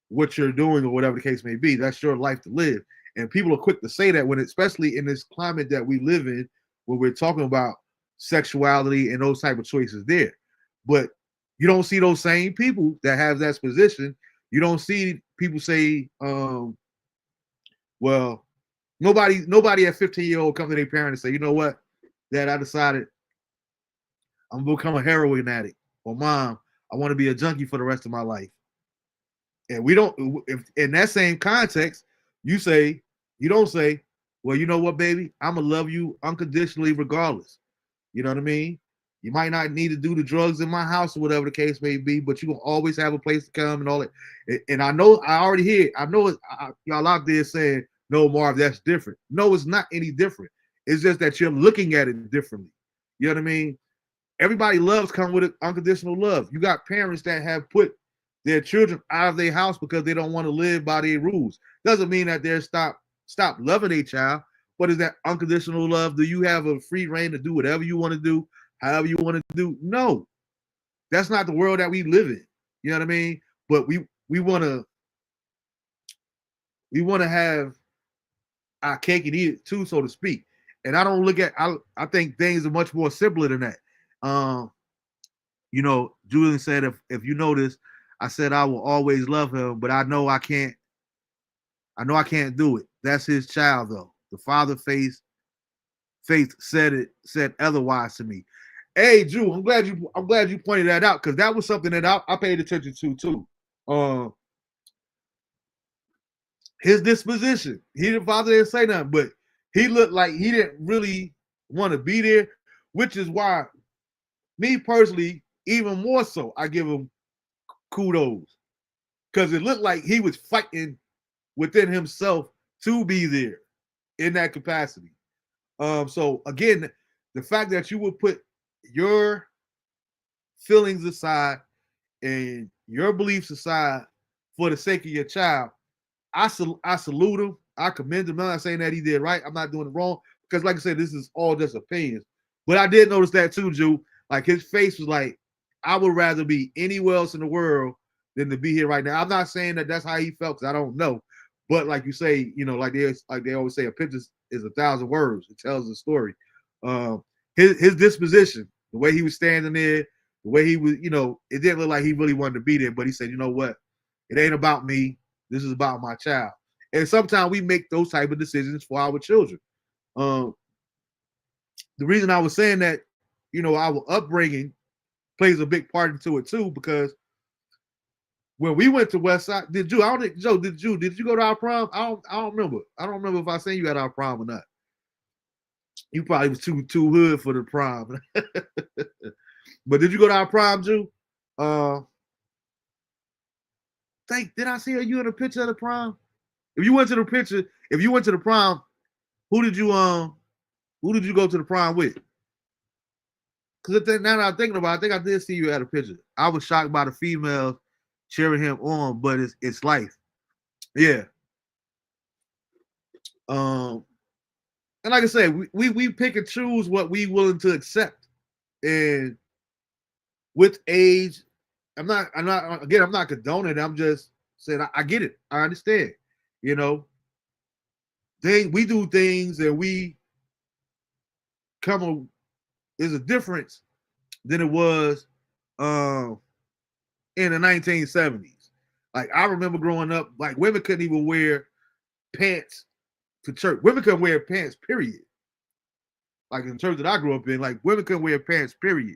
what you're doing or whatever the case may be. That's your life to live. And people are quick to say that when, especially in this climate that we live in, where we're talking about sexuality and those type of choices there. But you don't see those same people that have that position. You don't see people say, well, nobody at 15-year-old come to their parent and say, you know what, Dad, I decided I'm gonna become a heroin addict, or Mom, I want to be a junkie for the rest of my life. And we don't, if in that same context, you don't say, well, you know what, baby, I'm gonna love you unconditionally regardless. You know what I mean? You might not need to do the drugs in my house or whatever the case may be, but you will always have a place to come and all that. And I know I already hear, y'all out there saying, no, Marv, that's different. No, it's not any different. It's just that you're looking at it differently. You know what I mean? Everybody loves come with unconditional love. You got parents that have put their children out of their house because they don't want to live by their rules. Doesn't mean that they're stop loving a child. What is that unconditional love? Do you have a free reign to do whatever you want to do, however you want to do? No, that's not the world that we live in. You know what I mean? But we want to have our cake and eat it too, so to speak. And I don't look at I think things are much more simpler than that. Um, Julian said if you notice, I said I will always love him, but I know I can't do it. That's his child though. The father faith said otherwise to me. Hey, Drew, I'm glad you pointed that out, because that was something that I paid attention to too. His disposition. The father didn't say nothing, but he looked like he didn't really want to be there, which is why, me personally, even more so, I give him kudos, because it looked like he was fighting within himself to be there in that capacity. So again, the fact that you would put your feelings aside and your beliefs aside for the sake of your child, I salute him. I commend him. I'm not saying that he did right. I'm not doing it wrong, because, like I said, this is all just opinions. But I did notice that too, Jew. Like, his face was like, I would rather be anywhere else in the world than to be here right now. I'm not saying that that's how he felt, because I don't know. But like you say, like they always say, a picture is 1,000 words. It tells a story. His disposition, the way he was standing there, the way he was, it didn't look like he really wanted to be there. But he said, you know what? It ain't about me. This is about my child. And sometimes we make those type of decisions for our children. The reason I was saying that, our upbringing plays a big part into it too, because when we went to Westside, did you go to our prom? I don't remember. I don't remember if I seen you at our prom or not. You probably was too hood for the prom. But did you go to our prom, Jew? Did I see you in a picture of the prom? If you went to the prom, who did you go to the prom with? Because now that I'm thinking about it, I think I did see you at a picture. I was shocked by the females cheering him on, but it's life. Yeah. And like I said, we pick and choose what we willing to accept. And with age, I'm not condoning it. I'm just saying I get it. I understand. You know, we do things and we there's a difference than it was in the 1970s. Like I remember growing up, like women couldn't even wear pants to church. Women couldn't wear pants, period. Like in the church that I grew up in, like women couldn't wear pants, period.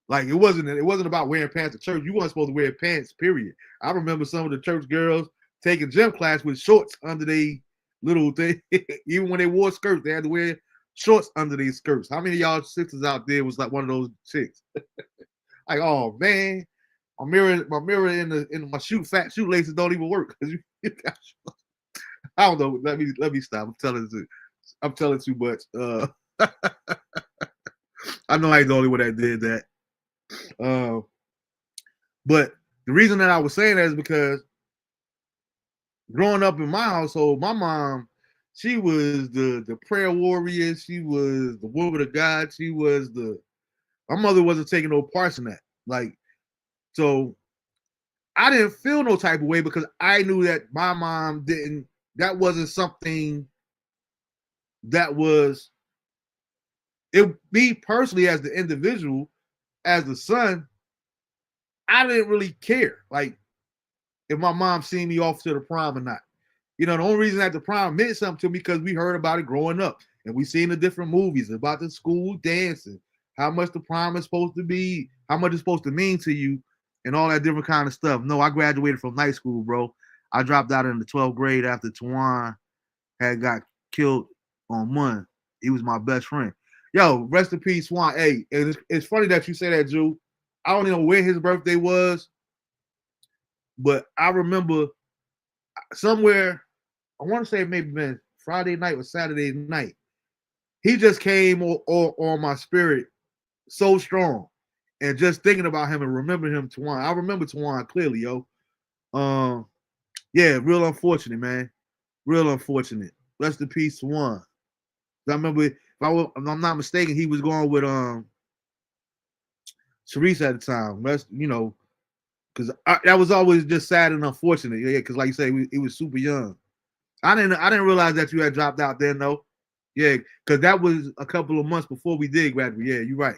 Like it wasn't about wearing pants to church. You weren't supposed to wear pants, period. I remember some of the church girls taking gym class with shorts under their little thing. Even when they wore skirts, they had to wear shorts under these skirts. How many of y'all sisters out there was like one of those chicks? Like, oh man, my mirror in my shoelaces don't even work because I don't know. Let me stop. I'm telling too much. I know I ain't the only one that did that. But the reason that I was saying that is because growing up in my household, my mom, she was the prayer warrior. She was the woman of God. My mother wasn't taking no parts in that. Like, so I didn't feel no type of way because I knew that my mom that wasn't something that was, me personally as the individual, as the son, I didn't really care. Like, if my mom seen me off to the prom or not. You know, the only reason that the prom meant something to me because we heard about it growing up and we seen the different movies about the school dancing, how much the prom is supposed to be, how much it's supposed to mean to you, and all that different kind of stuff. No, I graduated from night school, bro. I dropped out in the 12th grade after Tawan had got killed on one. He was my best friend. Yo, rest in peace, Swan. Hey, it's funny that you say that, Drew. I don't even know when his birthday was, but I remember somewhere, I want to say maybe been Friday night or Saturday night. He just came on my spirit so strong. And just thinking about him and remembering him, Tawan. I remember Tawan clearly, yo. Yeah, real unfortunate, man. Real unfortunate. Rest in peace, Tawan. I remember, if I'm not mistaken, he was going with Sharice at the time. Because that was always just sad and unfortunate. Yeah, because like you say, he was super young. I didn't realize that you had dropped out then, though. Yeah, because that was a couple of months before we did graduate. Yeah, you're right.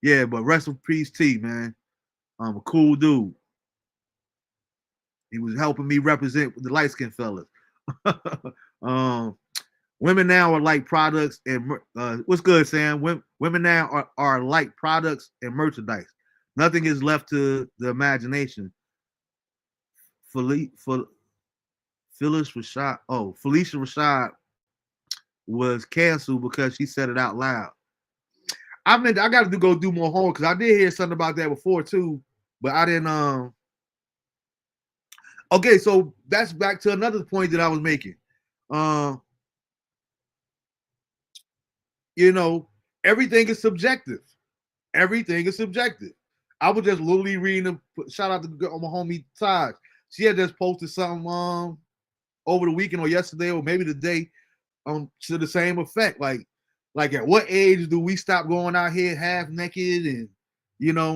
Yeah, but rest in peace, T, man. A cool dude. He was helping me represent the light skinned fellas. Women now are like products and what's good, Sam? Women now are like products and merchandise. Nothing is left to the imagination. Felicia Rashad was canceled because she said it out loud. I got to go do more homework because I did hear something about that before too, but I didn't. Okay, so that's back to another point that I was making. Everything is subjective. Everything is subjective. I was just literally reading. Shout out to my homie Taj. She had just posted something over the weekend or yesterday or maybe today to the same effect. Like at what age do we stop going out here half naked? And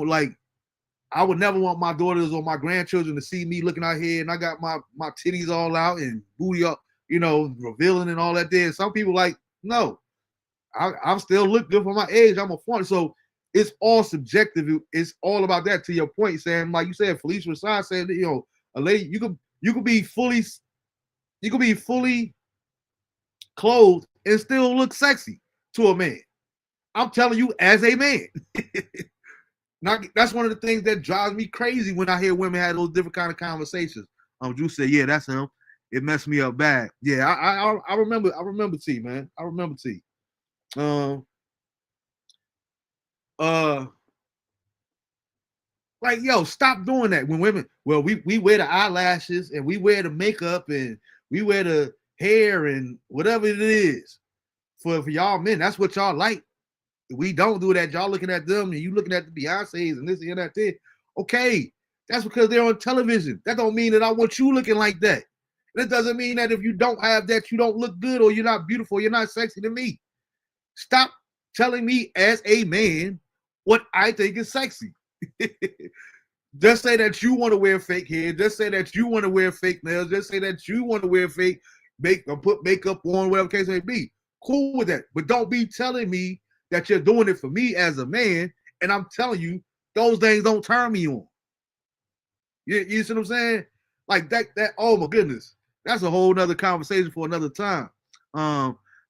like, I would never want my daughters or my grandchildren to see me looking out here and I got my titties all out and booty up, revealing and all that there. Some people like, no, I'm still look good for my age. I'm a 40. So it's all subjective. It's all about that. To your point, Sam, like you said, Felicia Rashad said, a lady, you could be fully clothed and still look sexy to a man. I'm telling you, as a man. Now, that's one of the things that drives me crazy when I hear women have those different kind of conversations. Drew said, "Yeah, that's him." It messed me up bad. Yeah, I remember T, man. I remember T. Like, yo, stop doing that. When women, well, we wear the eyelashes and we wear the makeup and we wear the hair and whatever it is for y'all men. That's what y'all like. We don't do that. Y'all looking at them and you looking at the Beyonces and this and that thing. Okay, that's because they're on television. That don't mean that I want you looking like that. And it doesn't mean that if you don't have that, you don't look good or you're not beautiful, you're not sexy to me. Stop telling me as a man what I think is sexy. Just say that you want to wear fake hair. Just say that you want to wear fake nails. Just say that you want to wear fake or put makeup on, whatever the case may be. Cool with that. But don't be telling me that you're doing it for me as a man. And I'm telling you, those things don't turn me on. You see what I'm saying? Like that, oh my goodness. That's a whole nother conversation for another time.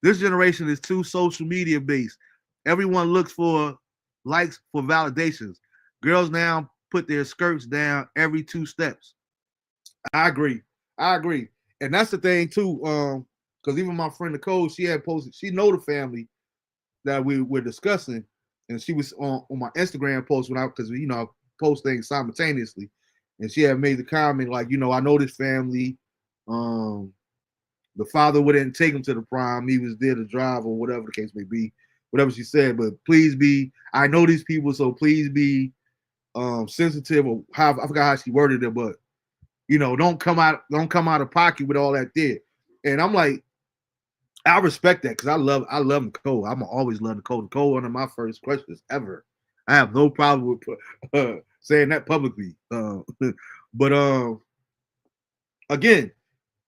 This generation is too social media based. Everyone looks for likes for validations. Girls now put their skirts down every 2 steps. I agree. And that's the thing too. Because even my friend Nicole, she had posted, she know the family that we were discussing, and she was on my Instagram post when because I post things simultaneously, and she had made the comment like, I know this family. The father wouldn't take him to the prom. He was there to drive or whatever the case may be, whatever she said. But please I know these people, so please be sensitive, or I forgot how she worded it, but don't come out of pocket with all that there. And I'm like, I respect that because I love Nicole. I'm always love Nicole. Nicole, one of my first questions ever. I have no problem with saying that publicly. But again,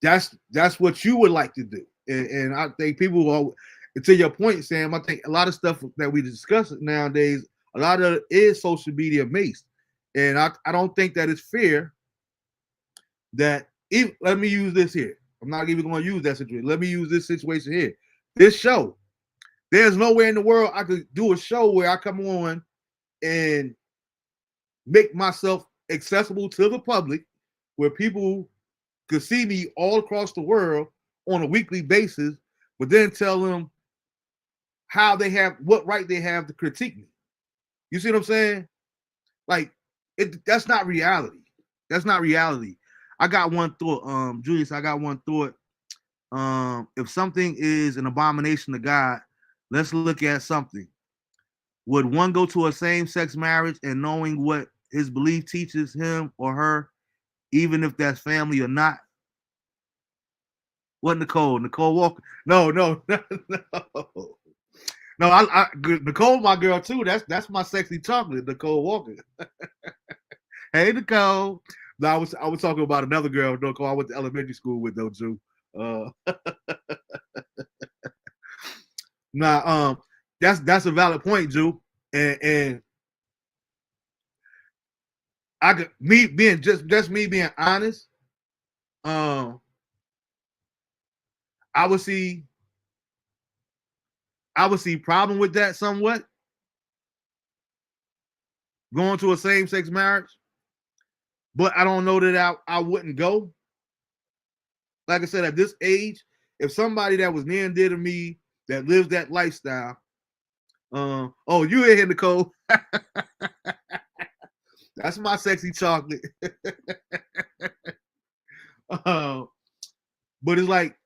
that's what you would like to do, and I think people will. To your point, Sam, I think a lot of stuff that we discuss nowadays, a lot of it is social media based, and I don't think that it's fair that let me use this here. I'm not even going to use that situation. Let me use this situation here. This show. There's nowhere in the world I could do a show where I come on and make myself accessible to the public, where people could see me all across the world on a weekly basis, but then tell them what right they have to critique me. You see what I'm saying? Like, that's not reality. That's not reality. I got one thought, Julius. I got one thought. If something is an abomination to God, let's look at something. Would one go to a same-sex marriage and knowing what his belief teaches him or her, even if that's family or not? What, Nicole? Nicole Walker? No. No, Nicole, my girl too. That's my sexy chocolate, Nicole Walker. Hey, Nicole. No, I was talking about another girl, Nicole. I went to elementary school with though, Drew. That's a valid point, Drew. And I could me being just me being honest. I would see problem with that somewhat. Going to a same-sex marriage, but I don't know that I wouldn't go. Like I said, at this age, if somebody that was near and dear to me that lives that lifestyle, oh, you in here, Nicole? That's my sexy chocolate. But it's like,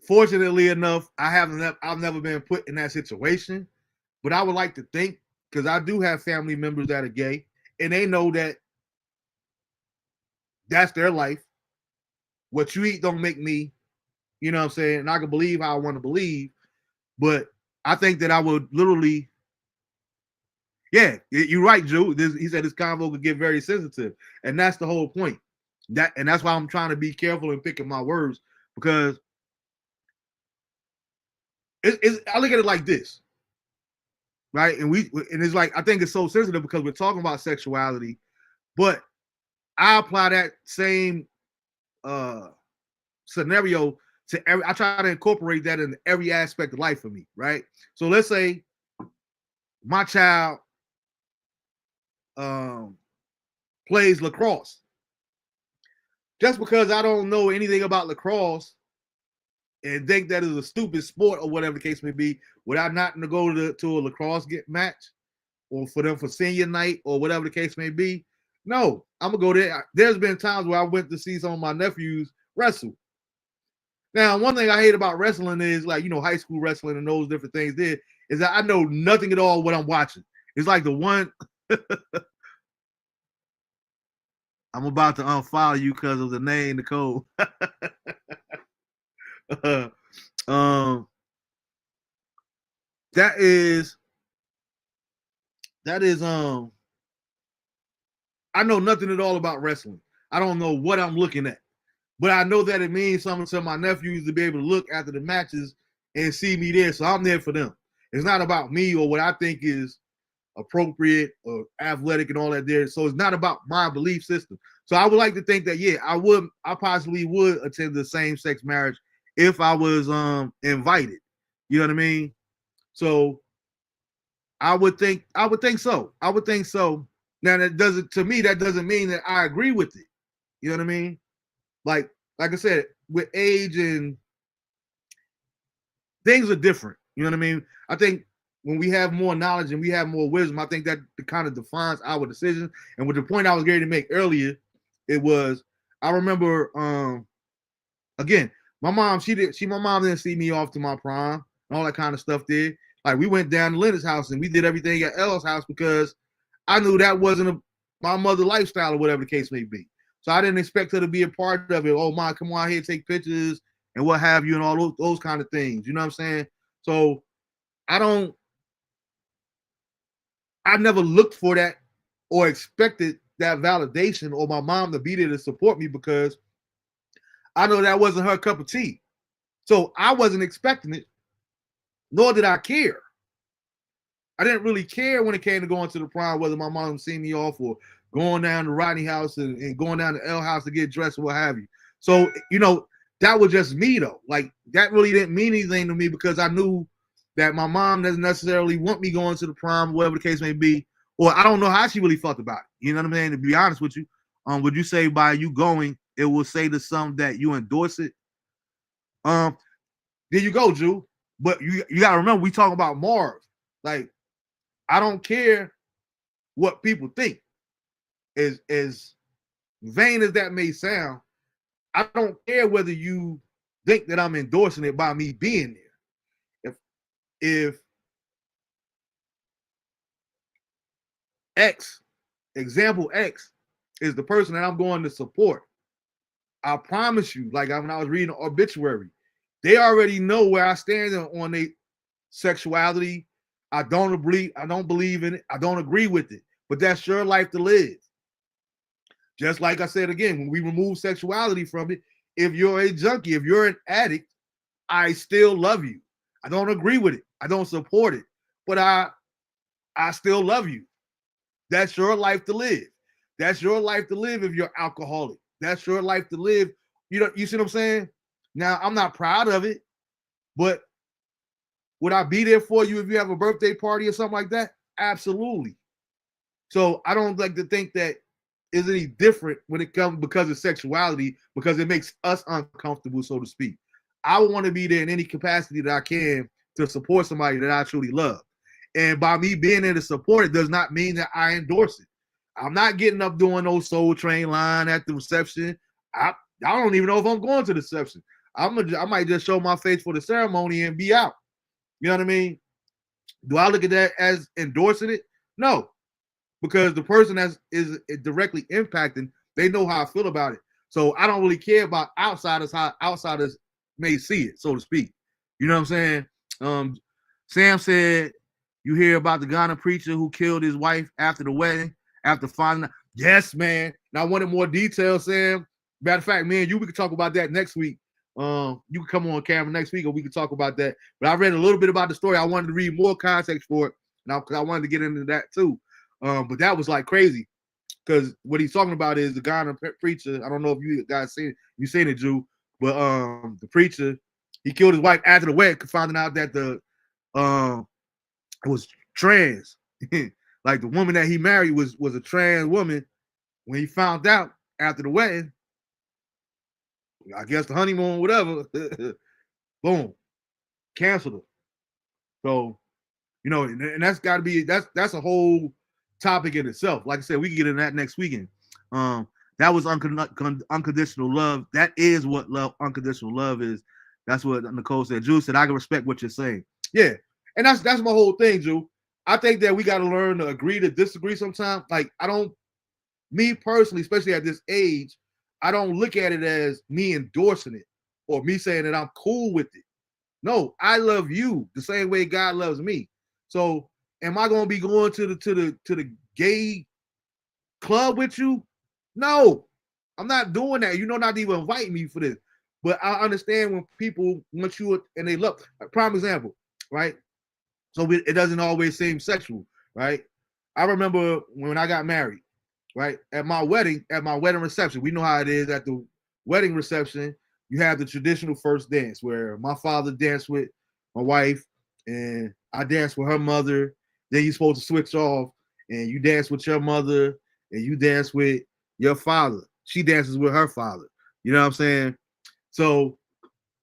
fortunately enough, I've never been put in that situation, but I would like to think, because I do have family members that are gay, and they know that that's their life. What you eat don't make me, you know what I'm saying? And I can believe how I want to believe, but I think that I would literally, yeah, you're right, Drew. He said this convo could get very sensitive, and that's the whole point. That's why I'm trying to be careful in picking my words, because I look at it like this, right? And it's like, I think it's so sensitive because we're talking about sexuality, but I apply that same scenario to I try to incorporate that in every aspect of life for me, right? So let's say my child plays lacrosse. Just because I don't know anything about lacrosse and think that is a stupid sport or whatever the case may be, would I not go to a lacrosse match or for them for senior night or whatever the case may be? No, I'm gonna go there. There's been times where I went to see some of my nephews wrestle. Now, one thing I hate about wrestling is, like, high school wrestling and those different things there, is that I know nothing at all what I'm watching. It's like the one I'm about to unfollow you because of the name, Nicole. um, that is I know nothing at all about wrestling. I don't know what I'm looking at, but I know that it means something to my nephews to be able to look after the matches and see me there. So I'm there for them. It's not about me or what I think is appropriate or athletic and all that there. So it's not about my belief system. So I would like to think that, yeah, I possibly would attend the same-sex marriage if I was invited. You know what I mean? So I would think so. I would think so. Now that doesn't mean that I agree with it. You know what I mean? Like I said, with age and things are different. You know what I mean? I think when we have more knowledge and we have more wisdom, I think that kind of defines our decisions. And with the point I was going to make earlier, it was I remember again, my mom didn't see me off to my prom and all that kind of stuff there. Like we went down to Linda's house and we did everything at Ella's house because I knew that wasn't my mother's lifestyle or whatever the case may be. So I didn't expect her to be a part of it. Oh, my, come on here, take pictures and what have you and all those kind of things. You know what I'm saying? So I never looked for that or expected that validation or my mom to be there to support me because I know that wasn't her cup of tea. So I wasn't expecting it, nor did I care. I didn't really care when it came to going to the prom, whether my mom seen me off or going down to Rodney house and going down to L house to get dressed or what have you. So, you know, that was just me though. Like that really didn't mean anything to me because I knew that my mom doesn't necessarily want me going to the prom, whatever the case may be. Or I don't know how she really felt about it. You know what I'm saying? To be honest with you, would you say by you going, it will say to some that you endorse it? There you go, Drew. But you gotta remember, we talking about Marv. Like, I don't care what people think. As vain as that may sound, I don't care whether you think that I'm endorsing it by me being there. If example X is the person that I'm going to support, I promise you, like when I was reading the obituary, they already know where I stand on their sexuality. I don't believe in it. I don't agree with it. But that's your life to live. Just like I said again, when we remove sexuality from it, if you're a junkie, if you're an addict, I still love you. I don't agree with it. I don't support it. But I still love you. That's your life to live. That's your life to live if you're alcoholic. That's your life to live. You see what I'm saying? Now, I'm not proud of it, but would I be there for you if you have a birthday party or something like that? Absolutely. So I don't like to think that is any different when it comes because of sexuality, because it makes us uncomfortable, so to speak. I want to be there in any capacity that I can to support somebody that I truly love. And by me being there to support it does not mean that I endorse it. I'm not getting up doing no Soul Train line at the reception. I don't even know if I'm going to the reception. I might just show my face for the ceremony and be out. You know what I mean? Do I look at that as endorsing it? No, because the person that is directly impacting, they know how I feel about it. So I don't really care about outsiders, how outsiders may see it, so to speak. You know what I'm saying? Sam said, you hear about the Ghana preacher who killed his wife after the wedding, after finding out. Yes, man. Now I wanted more details, Sam. Matter of fact, man, we can talk about that next week. You can come on camera next week, or we can talk about that. But I read a little bit about the story. I wanted to read more context for it, because I wanted to get into that too. But that was like crazy, because what he's talking about is the Ghana preacher. I don't know if you guys seen it, Drew, but the preacher, he killed his wife after the wedding, finding out that it was trans. Like the woman that he married was a trans woman. When he found out after the wedding, I guess the honeymoon, whatever, boom, canceled her. So, and that's got to be that's a whole topic in itself. Like I said, we can get into that next weekend. That was unconditional love. That is what unconditional love is. That's what Nicole said. Drew said, I can respect what you're saying. Yeah. And that's my whole thing, Drew. I think that we got to learn to agree to disagree sometimes. Like, I don't, me personally, especially at this age, I don't look at it as me endorsing it or me saying that I'm cool with it. No, I love you the same way God loves me. So, am I going to be going to the gay club with you? No, I'm not doing that. You know, not even invite me for this. But I understand when people want you and they love. Prime example, right? So it doesn't always seem sexual, right? I remember when I got married, right? At my wedding reception, we know how it is at the wedding reception. You have the traditional first dance where my father danced with my wife and I danced with her mother. Then you're supposed to switch off and you dance with your mother and you dance with your father. She dances with her father. You know what I'm saying? So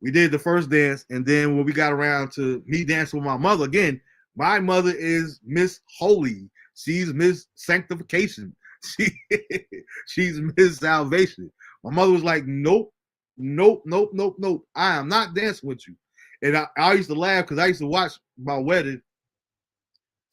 we did the first dance, and then when we got around to me dancing with my mother, again, my mother is Miss Holy. She's Miss Sanctification. She's Miss Salvation. My mother was like, nope, nope, nope, nope, nope. I am not dancing with you. And I used to laugh because I used to watch my wedding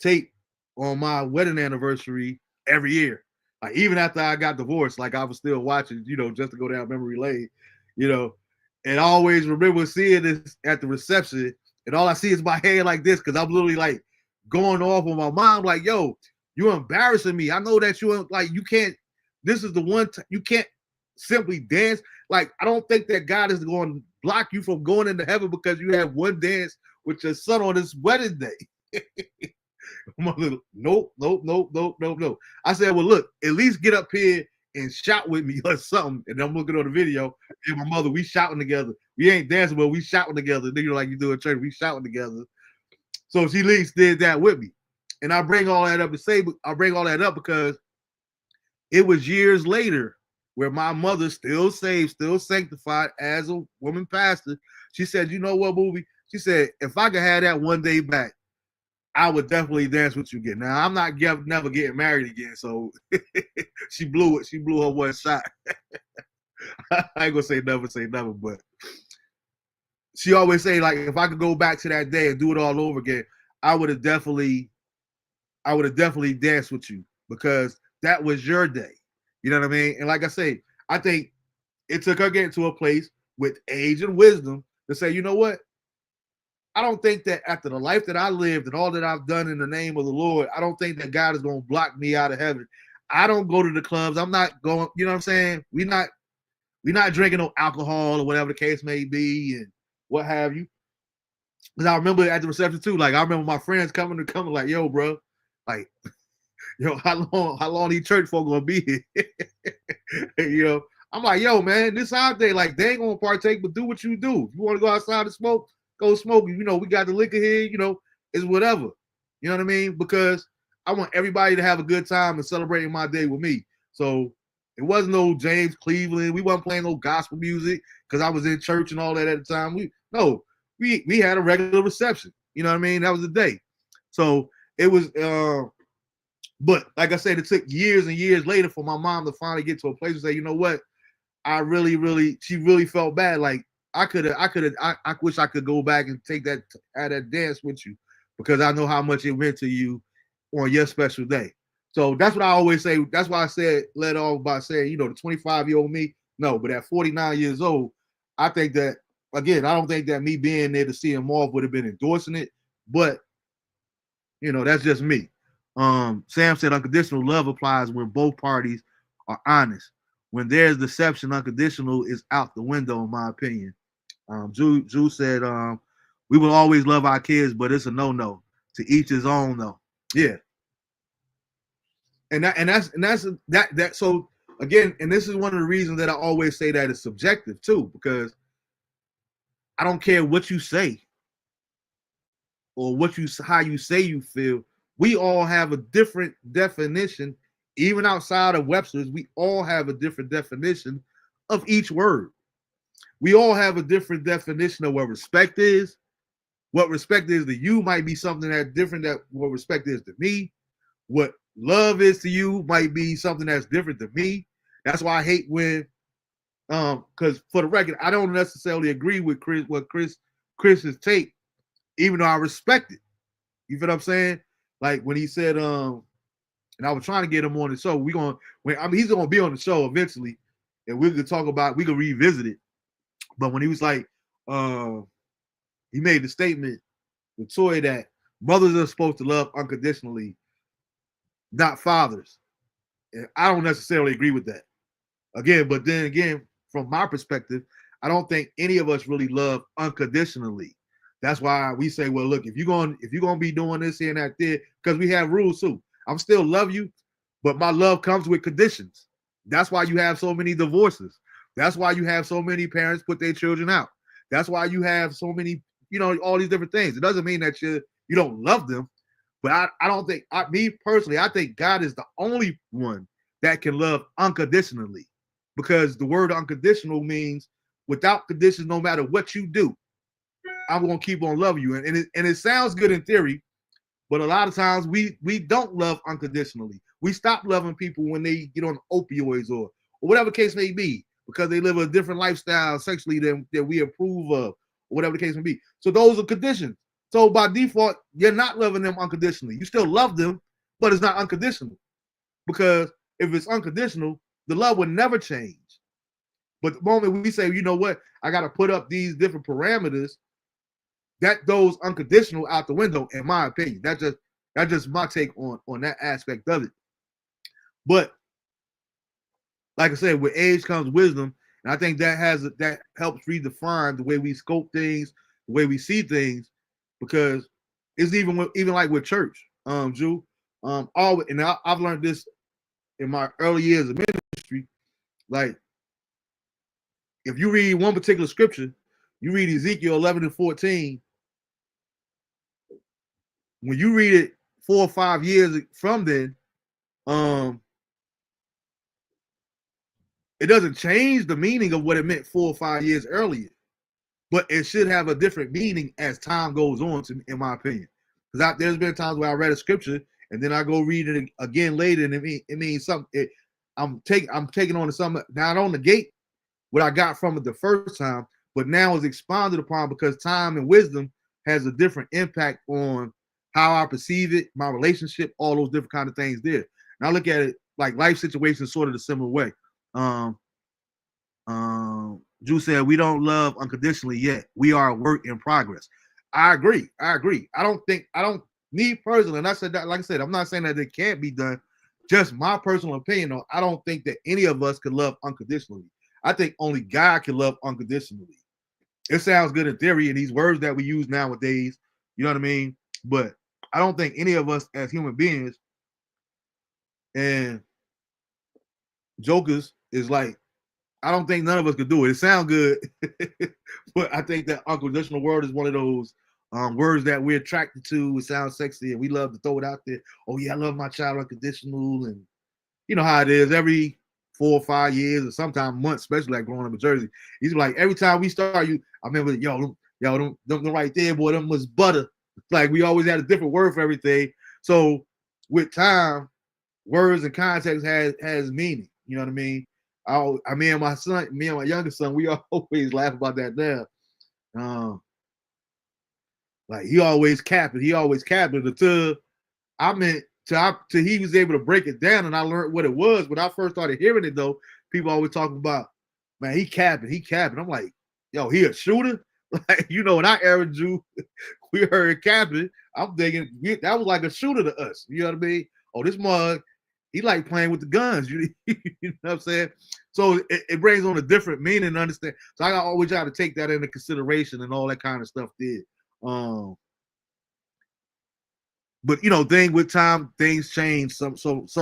tape on my wedding anniversary every year. Like, even after I got divorced, like I was still watching, just to go down memory lane, you know. And I always remember seeing this at the reception, and all I see is my hand like this because I'm literally like going off on my mom, like, yo, you're embarrassing me. I know that you can't, this is the one you can't simply dance. Like, I don't think that God is going to block you from going into heaven because you have one dance with your son on his wedding day. Mother, nope, nope, nope, nope, nope, nope. I said, well, look, at least get up here and shout with me or something. And I'm looking on the video, and my mother, we shouting together. We ain't dancing, but we shouting together. Like you do in church, we shouting together. So she at least did that with me. And I bring all that up because it was years later where my mother, still saved, still sanctified as a woman pastor, she said, you know what, movie? She said, if I could have that one day back, I would definitely dance with you again. Now, I'm not never getting married again, so she blew it. She blew her one shot. I ain't gonna say never, but she always say, like, if I could go back to that day and do it all over again, I would have definitely danced with you because that was your day. You know what I mean? And like I say, I think it took her getting to a place with age and wisdom to say, you know what? I don't think that after the life that I lived and all that I've done in the name of the Lord, I don't think that God is going to block me out of heaven. I don't go to the clubs. I'm not going, you know what I'm saying? We're not drinking no alcohol or whatever the case may be and what have you. Because I remember at the reception too, like I remember my friends coming like, yo, bro, like, yo, how long these church folk gonna be here? I'm like, yo, man, this out there, like, they ain't gonna partake, but do what you do. If you want to go outside and smoke, go smoke. We got the liquor here, it's whatever. You know what I mean? Because I want everybody to have a good time and celebrating my day with me. So it wasn't no James Cleveland. We wasn't playing no gospel music because I was in church and all that at the time. We had a regular reception. You know what I mean? That was the day. So it was but like I said, it took years and years later for my mom to finally get to a place to say, you know what? She really felt bad. Like, I wish I could go back and have that dance with you because I know how much it meant to you on your special day. So that's what I always say. That's why I led off by saying, the 25-year-old me, no, but at 49 years old, I think that, again, I don't think that me being there to see him off would have been endorsing it, but that's just me. Sam said unconditional love applies when both parties are honest. When there's deception, unconditional is out the window, in my opinion. Drew said, we will always love our kids, but it's a no-no. To each his own, though. Yeah. So again, and this is one of the reasons that I always say that it's subjective too, because I don't care what you say or how you say you feel. We all have a different definition, even outside of Webster's. We all have a different definition of each word. We all have a different definition of what respect is. What respect is to you might be something that's different than what respect is to me. What love is to you might be something that's different to me. That's why I hate when, because for the record, I don't necessarily agree with Chris's take, even though I respect it. You feel what I'm saying? Like when he said, and I was trying to get him on the show. He's gonna be on the show eventually, and we could talk about, we could revisit it. But when he was like, he made the statement, the Toy, that mothers are supposed to love unconditionally, not fathers. And I don't necessarily agree with that. Again, but then again, from my perspective, I don't think any of us really love unconditionally. That's why we say, well, look, if you're gonna be doing this here and that there, because we have rules too. I'm still love you, but my love comes with conditions. That's why you have so many divorces. That's why you have so many parents put their children out. That's why you have so many, all these different things. It doesn't mean that you don't love them, but I don't think, me personally, I think God is the only one that can love unconditionally, because the word unconditional means without conditions, no matter what you do, I'm going to keep on loving you. And it sounds good in theory, but a lot of times we don't love unconditionally. We stop loving people when they get on opioids or whatever the case may be, because they live a different lifestyle sexually than we approve of, or whatever the case may be. So those are conditions. So by default, you're not loving them unconditionally. You still love them, but it's not unconditional. Because if it's unconditional, the love would never change. But the moment we say, you know what, I got to put up these different parameters, that goes unconditional out the window, in my opinion. That's just my take on that aspect of it. But like I said, with age comes wisdom, and I think that helps redefine the way we scope things, the way we see things, because it's even like with church, Drew. Always, and I've learned this in my early years of ministry. Like, if you read one particular scripture, you read Ezekiel 11 and 14. When you read it 4 or 5 years from then, it doesn't change the meaning of what it meant 4 or 5 years earlier, but it should have a different meaning as time goes on, in my opinion. Because there's been times where I read a scripture and then I go read it again later, and it means something. I'm taking on to something. Now I don't negate what I got from it the first time, but now it's expounded upon, because time and wisdom has a different impact on how I perceive it, my relationship, all those different kind of things there. And I look at it like life situations sort of the similar way. Drew said, we don't love unconditionally yet. We are a work in progress. I agree. Me personally, and I said that, like I said, I'm not saying that it can't be done. Just my personal opinion, though, I don't think that any of us could love unconditionally. I think only God can love unconditionally. It sounds good in theory, and these words that we use nowadays, you know what I mean? But I don't think any of us as human beings, and jokers, is like, I don't think none of us could do it. It sounds good, but I think that unconditional word is one of those words that we're attracted to. It sounds sexy, and we love to throw it out there. Oh yeah, I love my child unconditional, and you know how it is. Every 4 or 5 years, or sometimes months, especially like growing up in Jersey, he's like, every time we start, I remember, them right there, boy, them was butter. Like, we always had a different word for everything. So with time, words and context has meaning. You know what I mean? Me and my youngest son, we always laugh about that now. Like, he always capped it until he was able to break it down, and I learned what it was. When I first started hearing it, though, people always talking about, man, he capping. I'm like, yo, he a shooter? Like, in our era, Drew, we heard capping. I'm thinking that was like a shooter to us. You know what I mean? Oh, this mug, he like playing with the guns. You know what I'm saying? So it brings on a different meaning and understand. So I always try to take that into consideration and all that kind of stuff there. But thing with time, things change. Sometimes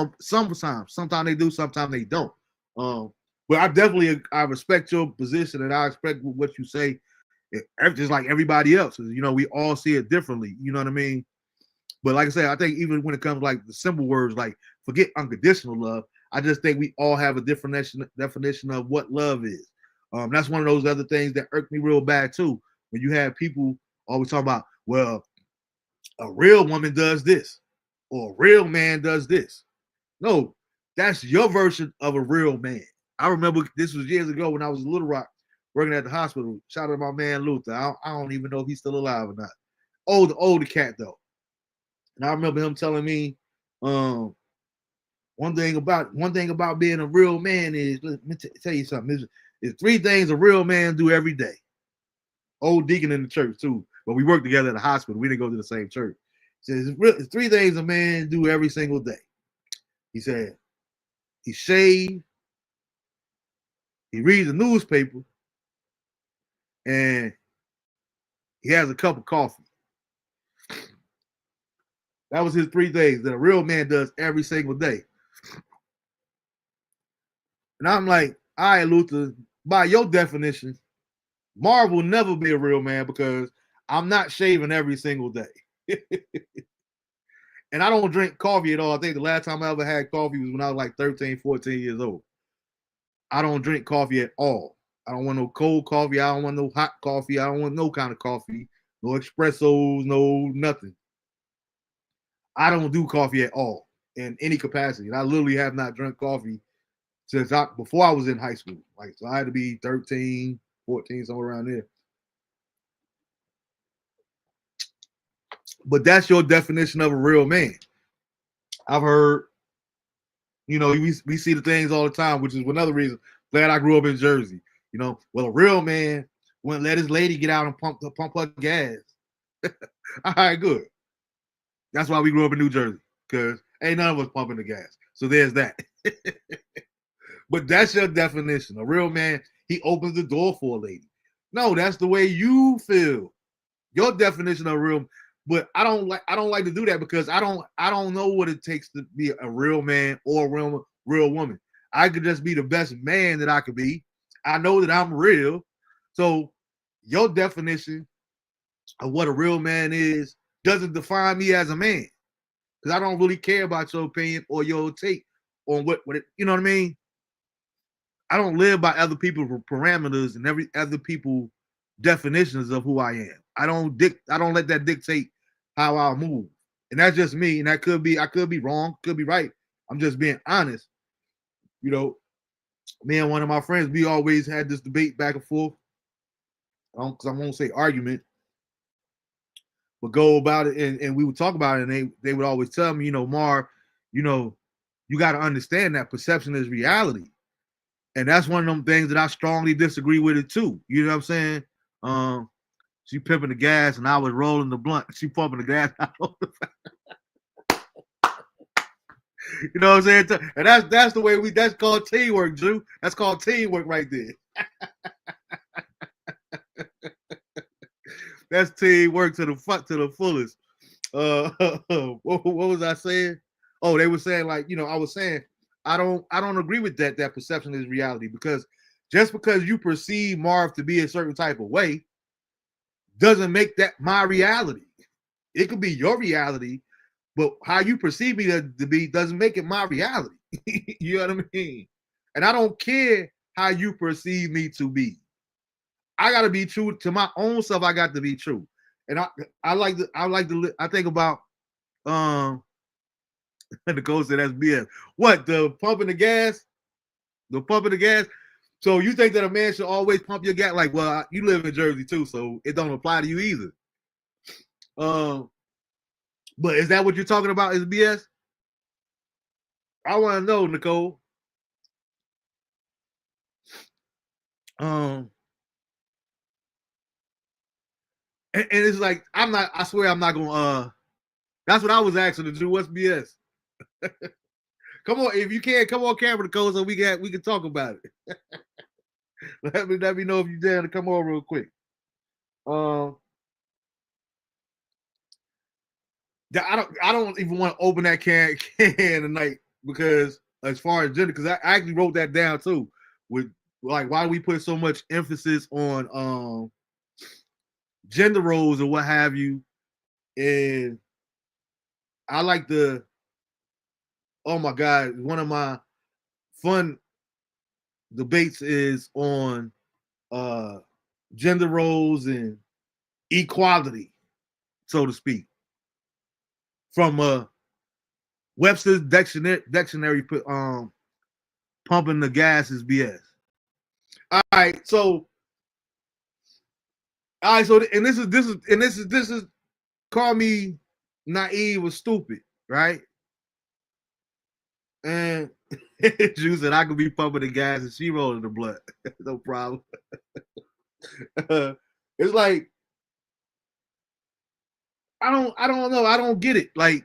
they do, sometimes they don't. But I respect your position, and I respect what you say. Just like everybody else, we all see it differently. You know what I mean? But like I said, I think even when it comes to like the simple words, like forget unconditional love, I just think we all have a different definition of what love is. That's one of those other things that irk me real bad too. When you have people always talking about, well, a real woman does this, or a real man does this. No, that's your version of a real man. I remember this was years ago when I was in Little Rock working at the hospital. Shout out to my man Luther. I don't even know if he's still alive or not. Older cat though. And I remember him telling me, one thing about being a real man is, let me tell you something. There's three things a real man do every day. Old deacon in the church too, but we worked together at the hospital. We didn't go to the same church. He says it's three things a man do every single day. He said he shaves, he reads the newspaper, and he has a cup of coffee. That was his three things that a real man does every single day. And I'm like, all right, Luther, by your definition, Marv will never be a real man because I'm not shaving every single day. And I don't drink coffee at all. I think the last time I ever had coffee was when I was like 13, 14 years old. I don't drink coffee at all. I don't want no cold coffee. I don't want no hot coffee. I don't want no kind of coffee. No espressos, no nothing. I don't do coffee at all in any capacity. And I literally have not drunk coffee since before I was in high school. Like, so I had to be 13, 14, somewhere around there. But that's your definition of a real man. I've heard, we see the things all the time, which is another reason glad I grew up in Jersey. Well, a real man wouldn't let his lady get out and pump her gas. All right, good. That's why we grew up in New Jersey, because ain't none of us pumping the gas. So there's that. But that's your definition. A real man, he opens the door for a lady. No, that's the way you feel. Your definition of real. But I don't like to do that because I don't know what it takes to be a real man or a real woman. I could just be the best man that I could be. I know that I'm real. So your definition of what a real man is doesn't define me as a man, because I don't really care about your opinion or your take on what it, you know what I mean? I don't live by other people's parameters and every other people's definitions of who I am. I don't let that dictate how I move. And that's just me. And I could be wrong, could be right. I'm just being honest. Me and one of my friends, we always had this debate back and forth. Because I won't say argument, but go about it, and we would talk about it, and they would always tell me, Marv, you got to understand that perception is reality. And that's one of them things that I strongly disagree with it too. You know what I'm saying? She pimping the gas and I was rolling the blunt. She pumping the gas. You know what I'm saying? And that's the way that's called teamwork, Drew. That's called teamwork right there. That's teamwork to the fullest. What was I saying? Oh, they were saying, like, I was saying, I don't agree with that perception is reality, because just because you perceive Marv to be a certain type of way doesn't make that my reality. It could be your reality, but how you perceive me to be doesn't make it my reality. You know what I mean? And I don't care how you perceive me to be. I got to be true to my own self. I got to be true. And I think about the coach said that's BS. What, the pumping the gas? The pumping the gas? So you think that a man should always pump your gas? Like, well, you live in Jersey too, so it don't apply to you either. But is that what you're talking about? Is BS? I want to know, Nicole. And it's like, I swear I'm not gonna that's what I was asking to do. What's BS? Come on, if you can, come on camera, Nicole, so we can talk about it. let me know if you dare to come on real quick. I don't even want to open that can tonight, because as far as gender, because I actually wrote that down too. With, like, why do we put so much emphasis on gender roles or what have you? And I like oh my God, one of my fun debates is on gender roles and equality, so to speak, from Webster's dictionary. Pumping the gas is BS. All right, so and this is call me naive or stupid, right? And Drew said I could be pumping the gas and she rolling the blood. No problem. It's like I don't know. I don't get it. Like,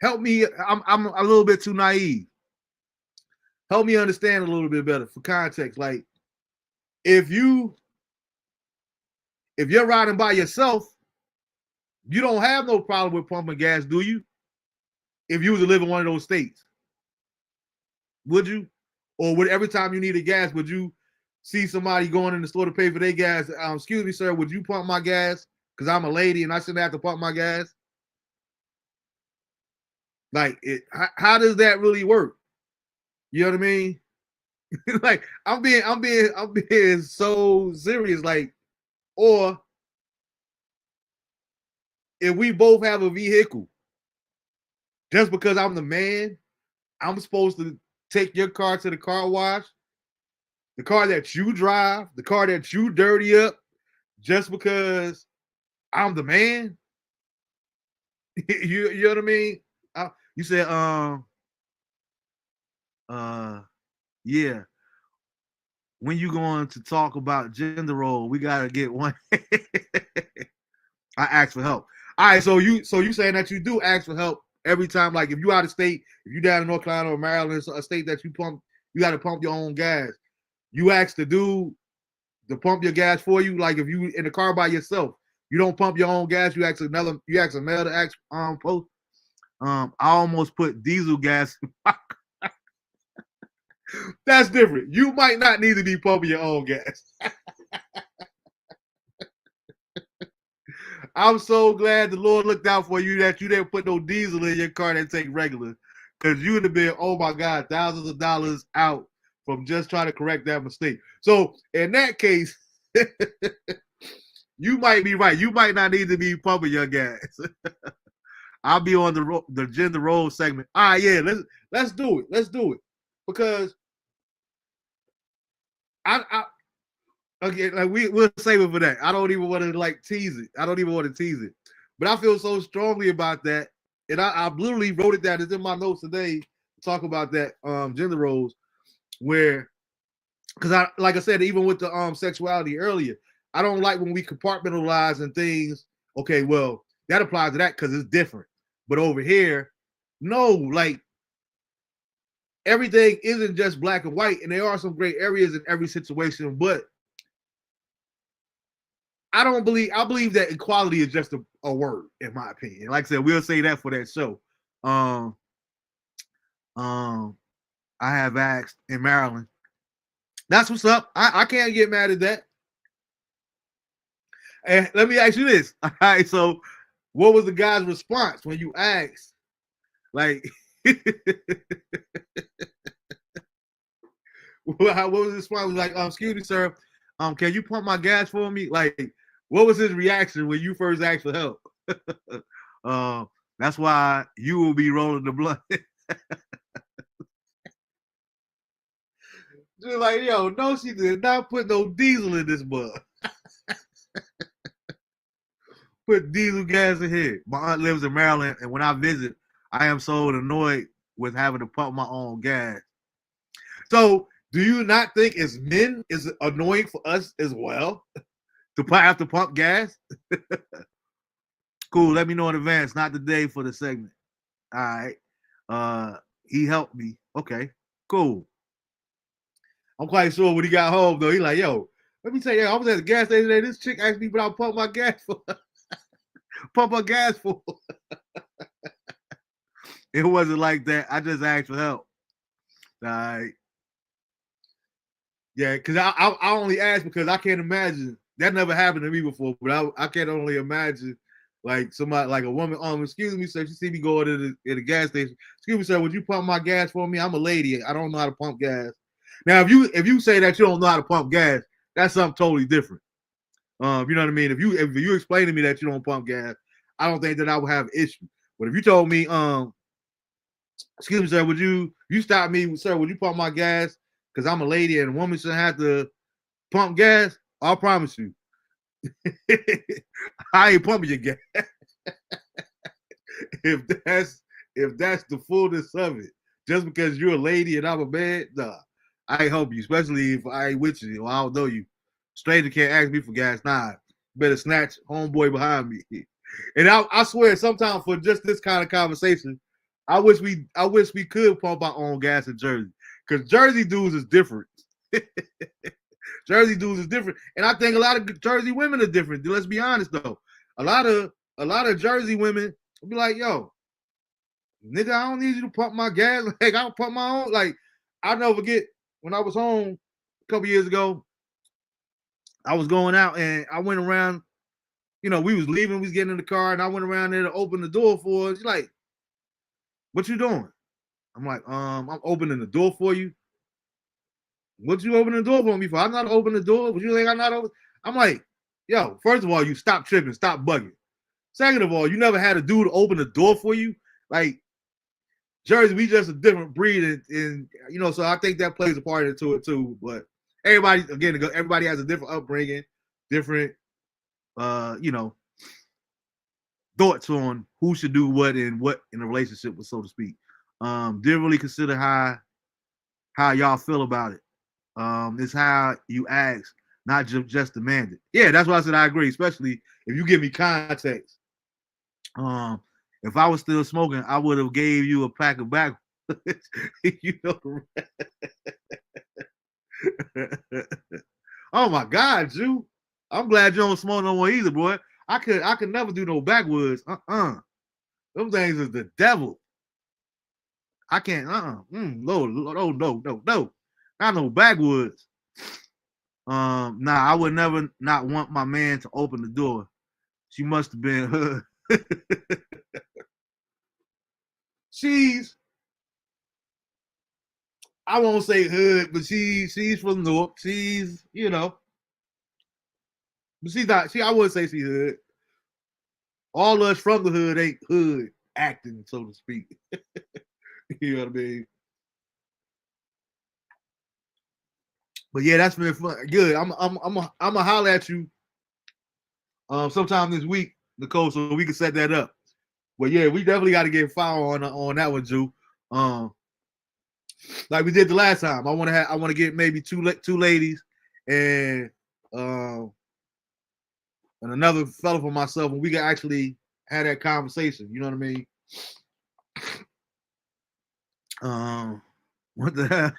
help me. I'm a little bit too naive. Help me understand a little bit better for context. Like, if you're riding by yourself, you don't have no problem with pumping gas, do you? If you was to live in one of those states, would you? Or would every time you needed gas, would you see somebody going in the store to pay for their gas? Excuse me, sir, would you pump my gas? Because I'm a lady and I shouldn't have to pump my gas. Like, how does that really work? You know what I mean? Like, I'm being so serious. Like, or if we both have a vehicle, just because I'm the man, I'm supposed to take your car to the car wash, the car that you drive, the car that you dirty up, just because I'm the man. You know what I mean? You said, yeah. When you going to talk about gender role, we gotta get one. I ask for help. All right, so you saying that you do ask for help every time, like if you out of state, if you down in North Carolina or Maryland, a state that you got to pump your own gas. You ask the dude to pump your gas for you. Like if you in the car by yourself, you don't pump your own gas. You ask a male to ask post. I almost put diesel gas. That's different. You might not need to be pumping your own gas. I'm so glad the Lord looked out for you that you didn't put no diesel in your car that take regular. Because you would have been, oh my God, thousands of dollars out from just trying to correct that mistake. So in that case, you might be right. You might not need to be pumping your gas. I'll be on the gender role segment. All right, yeah, let's do it. Let's do it. Because okay, like we'll save it for that. I don't even want to like tease it. I don't even want to tease it. But I feel so strongly about that. And I literally wrote it down. It's in my notes today to talk about that gender roles where, because like I said, even with the sexuality earlier, I don't like when we compartmentalize and things. Okay, well, that applies to that because it's different. But over here, no, like everything isn't just black and white, and there are some gray areas in every situation, but I believe that equality is just a word, in my opinion. Like I said, we'll say that for that show. Um, um, I have asked in Maryland. That's what's up. I can't get mad at that. And let me ask you this. All right, so what was the guy's response when you asked? Like, what was his response? Like, excuse me, sir. Can you pump my gas for me? Like, what was his reaction when you first asked for help? That's why you will be rolling the blunt. Just like, yo, no, she did not put no diesel in this bug. Put diesel gas in here. My aunt lives in Maryland, and when I visit, I am so annoyed with having to pump my own gas. So, do you not think as men is annoying for us as well to have to pump gas? Cool. Let me know in advance. Not today for the segment. All right. He helped me. Okay. Cool. I'm quite sure when he got home though, he like, yo, let me tell you, I was at the gas station today. This chick asked me what I pump my gas for. Pump my gas for. It wasn't like that. I just asked for help. All right. Yeah, because I only asked because I can't imagine that never happened to me before. But I can't only imagine like somebody like a woman. Excuse me, sir. She see me going to the gas station. Excuse me, sir. Would you pump my gas for me? I'm a lady. I don't know how to pump gas. Now, if you say that you don't know how to pump gas, that's something totally different. You know what I mean? If you explain to me that you don't pump gas, I don't think that I would have an issue. But if you told me, excuse me, sir, would you stop me, sir? Would you pump my gas? Because I'm a lady and a woman shouldn't have to pump gas. I'll promise you. I ain't pumping your gas. if that's the fullness of it, just because you're a lady and I'm a man, nah, I ain't help you, especially if I ain't with you or I don't know you. Stranger can't ask me for gas. Nah, better snatch homeboy behind me. And I swear, sometimes for just this kind of conversation, I wish we could pump our own gas in Jersey, because Jersey dudes is different. Jersey dudes is different, and I think a lot of Jersey women are different. Let's be honest though, a lot of Jersey women will be like, "Yo, nigga, I don't need you to pump my gas. Like, I don't pump my own." Like, I'll never forget when I was home a couple years ago. I was going out and I went around. You know, we was leaving, we was getting in the car, and I went around there to open the door for us. She's like, "What you doing?" I'm like, I'm opening the door for you. What you opening the door for me for? I'm not opening the door. What you think I'm not open? I'm like, yo, first of all, you stop tripping, stop bugging. Second of all, you never had a dude open the door for you. Like, Jersey, we just a different breed, and you know, so I think that plays a part into it too. But everybody has a different upbringing, different, you know, thoughts on who should do what and what in a relationship, so to speak. Didn't really consider how y'all feel about it. It's how you ask, not just demand it. Yeah, that's why I said I agree, especially if you give me context. If I was still smoking, I would have gave you a pack of back. You know. Oh my God, Jew. I'm glad you don't smoke no more either, boy. I could never do no backwoods. Them things is the devil. I can't. No. Not no backwoods. Nah, I would never not want my man to open the door. She must have been hood. I won't say hood, but she's from North. She's, you know, but she's not. I wouldn't say she's hood. All us from the hood ain't hood acting, so to speak. You know what I mean? But yeah, that's been fun. Good. I'm gonna holler at you sometime this week, Nicole, so we can set that up. But yeah, we definitely got to get fire on that one, Drew. Like we did the last time. I want to get maybe two ladies and another fellow for myself, and we can actually have that conversation. You know what I mean? What the hell?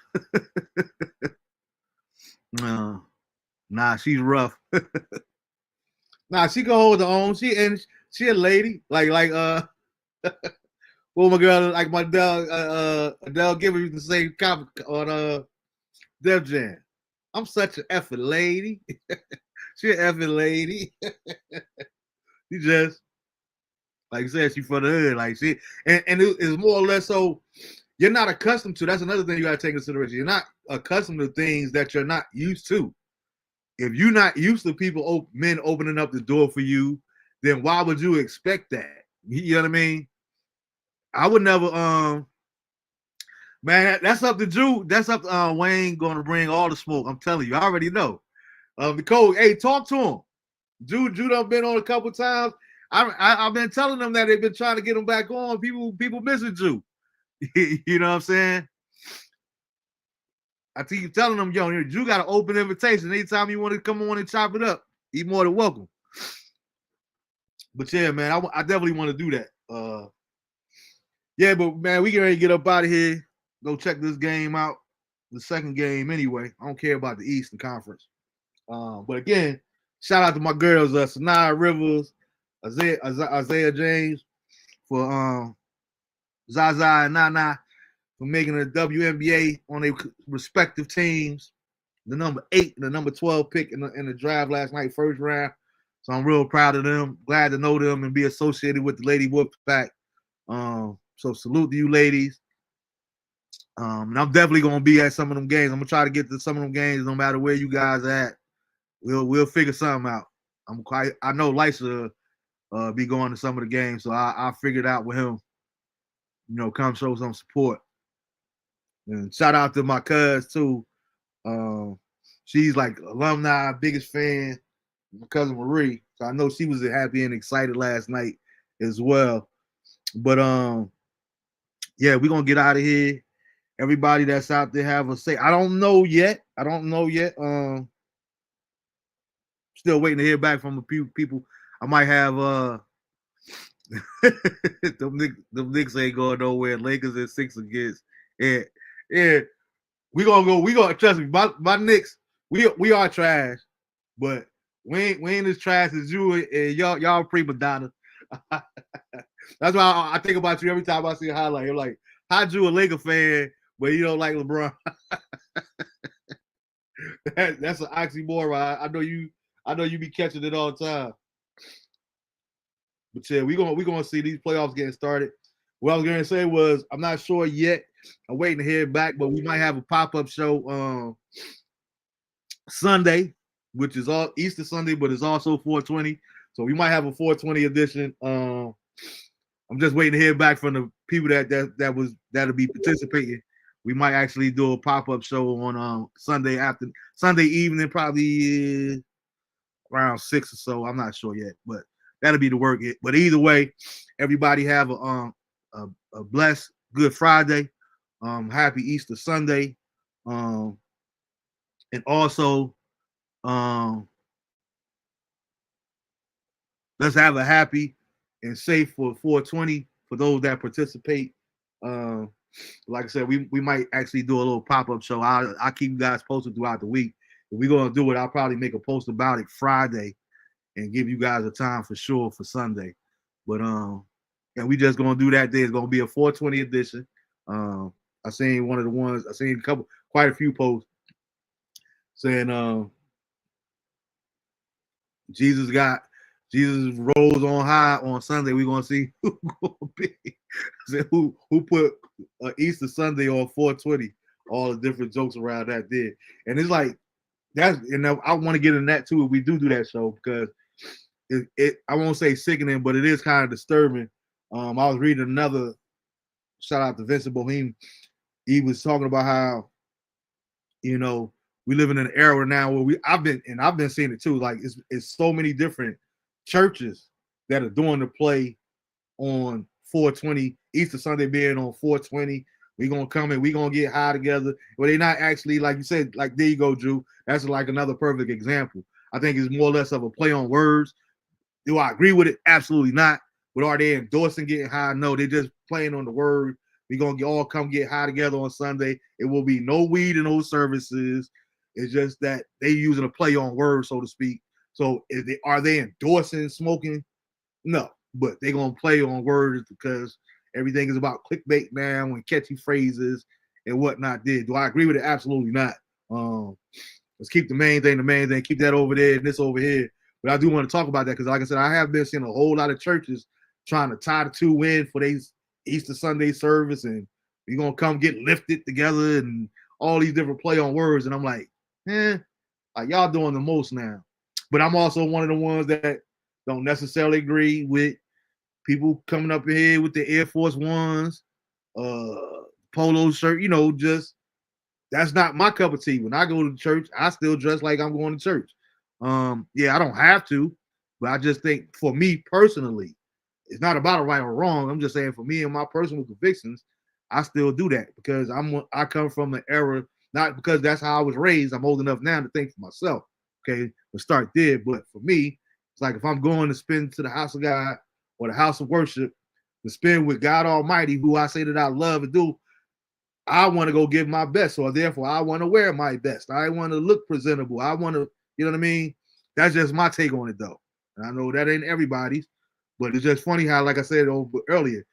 Nah, she's rough. Nah, she can hold her own. She a lady. Well, my girl, like my Adele giving you the same comment on Def Jam. I'm such an effing lady. She an effing lady. She just, like I said, she for the hood. Like she, and it's more or less so. You're not accustomed to. That's another thing you got to take into consideration. You're not accustomed to things that you're not used to. If you're not used to men opening up the door for you, then why would you expect that? You know what I mean? I would never. Man, that's up to Drew. That's up to Wayne. Going to bring all the smoke. I'm telling you. I already know. Nicole, hey, talk to him. Drew done been on a couple times. I've been telling them that they've been trying to get him back on. People missing Drew. You know what I'm saying? I keep telling them, yo, Drew got an open invitation. Anytime you want to come on and chop it up, he's more than welcome. But yeah, man, I definitely want to do that. Yeah, but man, we can ready to get up out of here. Go check this game out. The second game anyway. I don't care about the Eastern Conference. But again, shout out to my girls, Sanaya Rivers, Isaiah James, for Zaza and Nana for making the WNBA on their respective teams. The number 8 and the number 12 pick in the draft last night, first round. So I'm real proud of them. Glad to know them and be associated with the Lady Wolfpack. So salute to you, ladies. And I'm definitely gonna be at some of them games. I'm gonna try to get to some of them games, no matter where you guys are at. We'll figure something out. I know Lysa be going to some of the games, so I figured out with him. You know, come show some support. And shout out to my cuz too. She's like alumni, biggest fan. My cousin Marie. So I know she was happy and excited last night as well. But yeah, we're gonna get out of here. Everybody that's out there have a say. I don't know yet. Still waiting to hear back from a few people. I might have them Knicks ain't going nowhere. Lakers and 6 against. Yeah, yeah. We gonna trust me. My Knicks, we are trash, but we ain't as trash as you and y'all prima donna. That's why I think about you every time I see a highlight. I'm like, how'd you a Laker fan, but you don't like LeBron? That's an oxymoron. I know you be catching it all the time. But yeah, we gonna see these playoffs getting started. What I was gonna say was I'm not sure yet. I'm waiting to hear back, but we might have a pop-up show Sunday, which is all Easter Sunday, but it's also 420. So we might have a 420 edition. I'm just waiting to hear back from the people that'll be participating. We might actually do a pop-up show on Sunday evening, probably around 6 or so. I'm not sure yet, but that'll be the work. But either way, everybody have a blessed Good Friday. Happy Easter Sunday. And also let's have a happy and safe for 420 for those that participate. Like I said, we might actually do a little pop-up show. I'll keep you guys posted throughout the week. If we're gonna do it, I'll probably make a post about it Friday and give you guys a time for sure for Sunday. But and we just gonna do that day. It's gonna be a 420 edition. I seen one of the ones, I seen quite a few posts saying Jesus rose on high on Sunday. We're gonna see who gonna be who put Easter Sunday on 420. All the different jokes around that did, and it's like that's I want to get in that too if we do that show because I won't say sickening, but it is kind of disturbing. I was reading another shout out to Vincent Boheme. He was talking about how we live in an era now where I've been seeing it too. Like it's so many different churches that are doing the play on 420, Easter Sunday being on 420. We're gonna come and we're gonna get high together. But they're not actually, like you said, like there you go, Drew. That's like another perfect example. I think it's more or less of a play on words. Do I agree with it? Absolutely not. But are they endorsing getting high? No, they're just playing on the word. We're gonna all come get high together on Sunday. It will be no weed in those services. It's just that they using a play on words, so to speak. So are they endorsing smoking? No, but they're gonna play on words because everything is about clickbait now and catchy phrases and whatnot. Do I agree with it? Absolutely not. Let's keep the main thing. Keep that over there and this over here. But I do want to talk about that because, like I said, I have been seeing a whole lot of churches trying to tie the two in for these Easter Sunday service, and we're gonna come get lifted together and all these different play on words. And I'm like, like y'all doing the most now. But I'm also one of the ones that don't necessarily agree with people coming up in here with the Air Force Ones, polo shirt. Just that's not my cup of tea. When I go to church, I still dress like I'm going to church. Yeah, I don't have to, but I just think for me personally, it's not about a right or wrong. I'm just saying for me and my personal convictions, I still do that because I come from an era, not because that's how I was raised. I'm old enough now to think for myself. Okay, let's start there. But for me, it's like if I'm going to spend to the house of God or the house of worship to spend with God Almighty, who I say that I love and do, I want to go give my best. So therefore, I want to wear my best. I want to look presentable. I want to, you know what I mean? That's just my take on it, though. And I know that ain't everybody's, but it's just funny how, like I said earlier,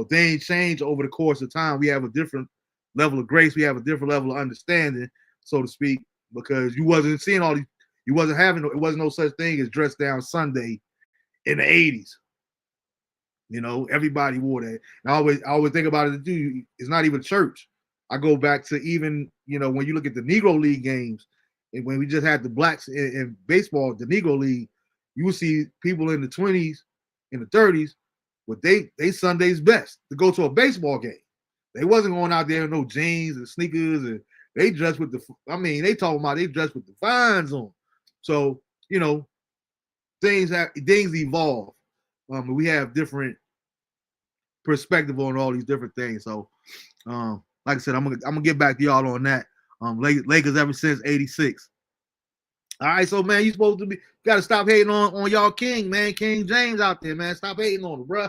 things change over the course of time. We have a different level of grace. We have a different level of understanding, so to speak, because you wasn't seeing all these, you wasn't having, it wasn't no such thing as dress down Sunday in the 80s. Everybody wore that. And I always think about it too. It's not even church. I go back to even, when you look at the Negro League games, and when we just had the blacks in baseball, the Negro League, you would see people in the 20s, in the 30s, with they Sunday's best to go to a baseball game. They wasn't going out there in no jeans and sneakers, and they dressed with they talking about they dressed with the fines on. So, things evolve. We have different perspective on all these different things. So, like I said, I'm gonna get back to y'all on that. Lakers ever since '86. All right, so man, you supposed to be got to stop hating on y'all King, man, King James out there, man. Stop hating on him, bro.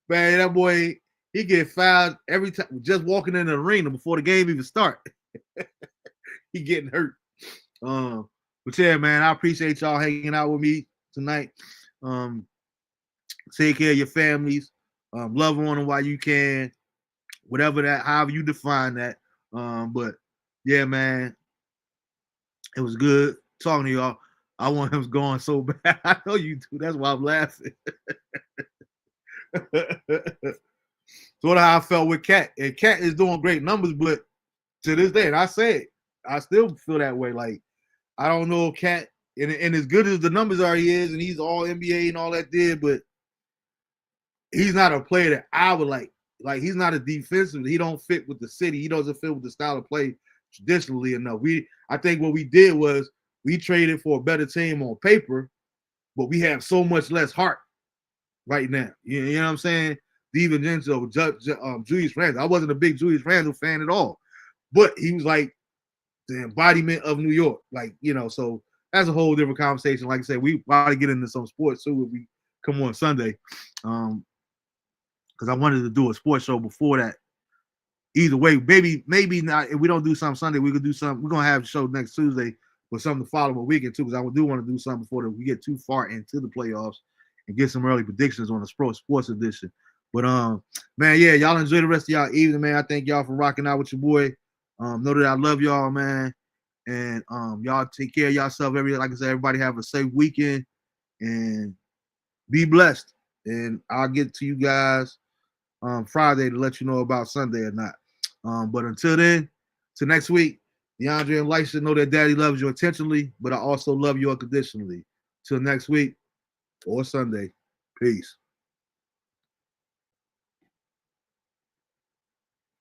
Man, that boy, he get fouled every time just walking in the arena before the game even start. He getting hurt. But yeah, man, I appreciate y'all hanging out with me tonight. Take care of your families. Love on them while you can. Whatever that, however you define that. But yeah, man, it was good talking to y'all. I want him going so bad. I know you do. That's why I'm laughing. Sort of how I felt with Cat. And Cat is doing great numbers, but to this day, and I say it, I still feel that way. Like, I don't know if Cat, and as good as the numbers are, he is, and he's all NBA and all that did, but he's not a player that I would like. Like, he's not a defensive. He don't fit with the city. He doesn't fit with the style of play traditionally enough. I think what we did was we traded for a better team on paper, but we have so much less heart right now. You know what I'm saying? DiVincenzo, Julius Randle. I wasn't a big Julius Randle fan at all, but he was like the embodiment of New York. Like, you know, so that's a whole different conversation. Like I said, we probably get into some sports too if we come on Sunday. Because I wanted to do a sports show before that. Either way, maybe not. If we don't do something Sunday, we could do something. We're gonna have a show next Tuesday with something to follow a weekend too. Because I do want to do something before we get too far into the playoffs and get some early predictions on the sports edition. But man, yeah, y'all enjoy the rest of y'all evening, man. I thank y'all for rocking out with your boy. Know that I love y'all, man. And y'all take care of yourself. Like I said, everybody have a safe weekend and be blessed. And I'll get to you guys Friday to let you know about Sunday or not. But until then, till next week, DeAndre and Lysha know that daddy loves you intentionally, but I also love you unconditionally. Till next week or Sunday. Peace.